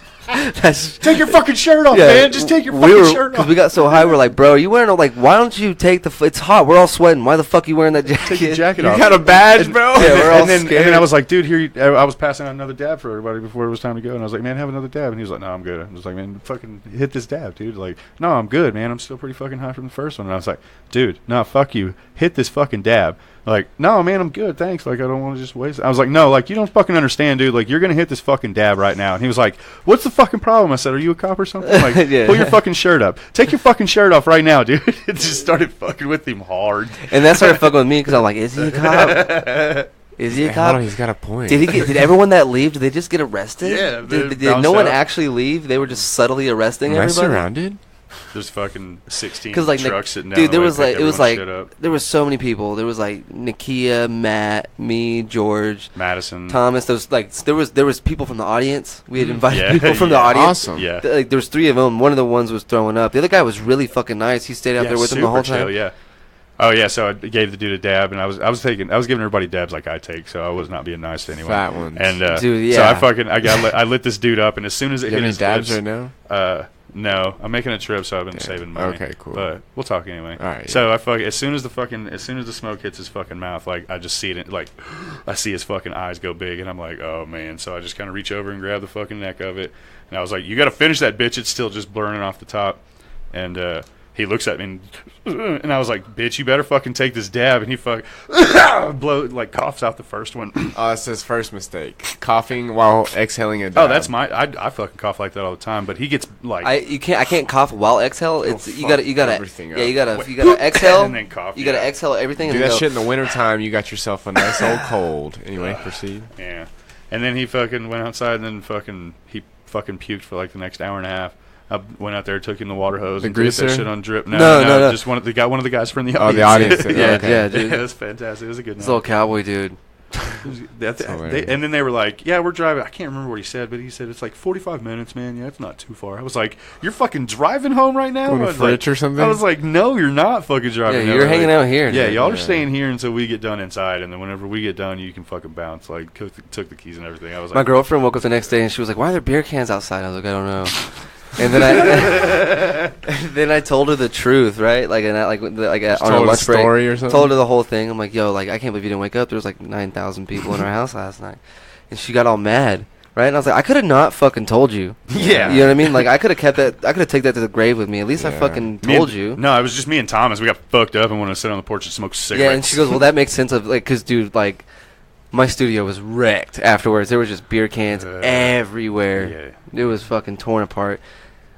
that's Take your fucking shirt off, yeah, man. Just take your we fucking were, shirt Because off. we got so high, we're like, bro, are you wearing like? Why don't you take the? It's hot. We're all sweating. Why the fuck are you wearing that jacket? Take your jacket You off. got a badge, bro? Yeah, we're all and then scared. I was like, dude, here. I was passing out another dab for everybody before it was time to go, and I was like, man, have another dab. And he was like, no, I'm good. I was like, man, fucking hit this dab, dude. Like, no, I'm good, man. I'm still pretty fucking high from the first one. And I was like, dude, no, fuck you. Hit this fucking dab. Like, no, man, I'm good, thanks. Like, I don't want to just waste it. I was like, no, like, you don't fucking understand, dude. Like, you're going to hit this fucking dab right now. And he was like, what's the fucking problem? I said, are you a cop or something? Like, Yeah. pull your fucking shirt up. Take your fucking shirt off right now, dude. It just started fucking with him hard. And that started fucking with me because I'm like, is he a cop? Is he a Hey, hold on, cop? he's got a point. Did everyone that leave? Did they just get arrested? Yeah, they Did bounced no one out. actually leave? They were just subtly arresting Am I everybody. surrounded? There's fucking 16 Because like trucks sitting down. dude, the there way was to pick like it was everyone's like shit up. there was so many people. There was like Nakia, Matt, me, George, Madison. Thomas. There was people from the audience. We had invited Yeah, people from the yeah. audience. Awesome. Yeah. Like there was three of them. One of the ones was throwing up. The other guy was really fucking nice. He stayed out Yeah, there with him the whole super time. chill, yeah. Oh yeah, so I gave the dude a dab, and I was giving everybody dabs like I take, so I was not being nice to anyone. Fat ones. And Dude, so yeah. I lit this dude up, and as soon as it You hit have any his dabs lips, right now? no, I'm making a trip, so I've been Okay. saving money. Okay, cool. But we'll talk anyway. All right, So as soon as the smoke hits his fucking mouth, like I just see it, like I see his fucking eyes go big, and I'm like, oh man. So I just kind of reach over and grab the fucking neck of it, and I was like, you got to finish that, bitch. It's still just burning off the top, and he looks at me, and I was like, bitch, you better fucking take this dab, and he coughs out the first one. Oh, that's his first mistake. Coughing while exhaling a dab. Oh, that's I fucking cough like that all the time, but he gets like I can't cough while exhale. It's you fuck gotta everything yeah up. you gotta exhale and then cough. You gotta yeah. exhale everything Do and that then go, shit in the wintertime, you got yourself a nice old cold. Anyway, proceed. Yeah. And then he fucking went outside, and then he fucking puked for like the next hour and a half. I went out there, took in the water hose, The and did that greaser? shit on drip. No. Just one of the guys from the Oh, audience. the audience did. Yeah, Okay. yeah, dude. Yeah, that's fantastic. It was a good This night. little cowboy dude. And then they were like, "Yeah, we're driving." I can't remember what he said, but he said it's like 45 minutes, man. Yeah, it's not too far. I was like, "You're fucking driving home right now?" Going to I was like- Fritz or something? I was like, "No, you're not fucking driving." Yeah, you're hanging out here. Yeah, dude. y'all are staying here until we get done inside, and then whenever we get done, you can fucking bounce. Like, took the keys and everything. I was My like, girlfriend woke up the next day and she was like, "Why are there beer cans outside?" I was like, "I don't know." And then I told her the truth, right? Like, and on our told a lunch break, story or something? told her the whole thing. I'm like, "Yo, like, I can't believe you didn't wake up. There was like 9,000 people in our house last night," and she got all mad, right? And I was like, "I could have not fucking told you." Yeah. You know what I mean? Like, I could have kept that. I could have taken that to the grave with me. At least I Yeah. fucking Me told and- you. No, it was just me and Thomas. We got fucked up and wanted to sit on the porch and smoke cigarettes. Yeah, and she goes, "Well, that makes sense of like, cause dude, like, my studio was wrecked afterwards. There was just beer cans everywhere. Yeah. It was fucking torn apart."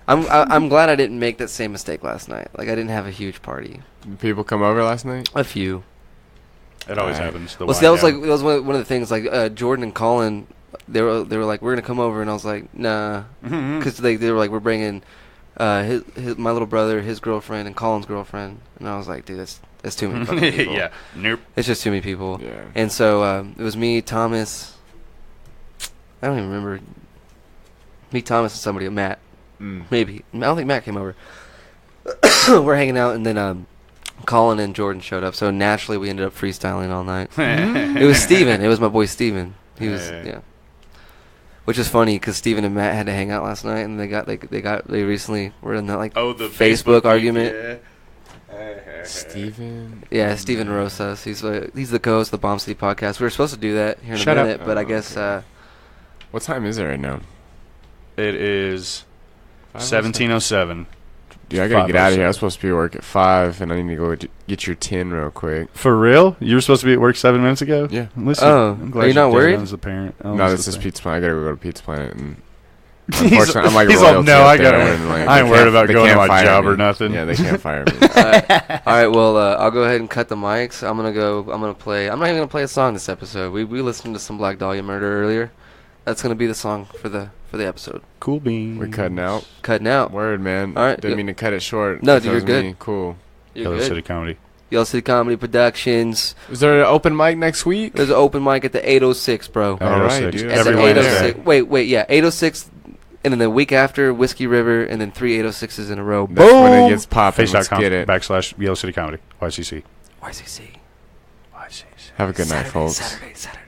I'm glad I didn't make that same mistake last night. Like, I didn't have a huge party. Did people come over last night? A few. It always Alright. happens. Well, see, that was like that was one of the things. Like Jordan and Colin, they were like, "We're gonna come over," and I was like, "Nah," because they were like, "We're bringing my little brother, his girlfriend, and Colin's girlfriend," and I was like, "Dude, that's too many fucking people. yeah. Nope. It's just too many people." Yeah. And so it was me, Thomas. I don't even remember. Me, Thomas, and somebody, Matt. Maybe. I don't think Matt came over. We're hanging out, and then Colin and Jordan showed up. So naturally, we ended up freestyling all night. It was Steven. It was my boy Steven. He was, yeah. Which is funny because Steven and Matt had to hang out last night, and they recently were in that like Oh, the Facebook argument. Yeah. Steven? Yeah, Steven Rosas. He's the co-host of the Bomb City podcast. We were supposed to do that here in Shut a up. minute, but I Oh, guess okay. What time is it right now? It is 5:07. 17:07. Dude, I gotta get out of here. I 5:07. was supposed to be at work at 5, and I need to go get your tin real quick. For real? You were supposed to be at work 7 minutes ago? Yeah. Listen, Oh, I'm glad are you not you're dead worried? As a parent. Oh, No, as this a is parent. Pizza Planet. I gotta go to Pizza Planet and Unfortunately, I'm like he's all, royalty no, up I there, got and, like, I ain't they worried can't- about they going to can't my fire job me. or nothing. Yeah, they can't fire me. All right, well, I'll go ahead and cut the mics. I'm gonna play. I'm not even gonna play a song this episode. We listened to some Black Dahlia Murder earlier. That's gonna be the song for the episode. Cool bean. We're cutting out. Cutting out. Word, man. All right. Didn't mean to cut it short. No, If that you're was good. me, Cool. You're Yellow good. City Comedy. Yellow City Comedy Productions. Is there an open mic next week? There's an open mic at the 806, bro. All right, 806. dude. At Every the Wednesday. 806. Wait, yeah, 806, and then the week after Whiskey River, and then 3 806s in a row. That's when it Boom! gets popping. Let's Face.com get it. /Yellow City Comedy. YCC. YCC. YCC. Have a good night, Saturday, folks. Saturday.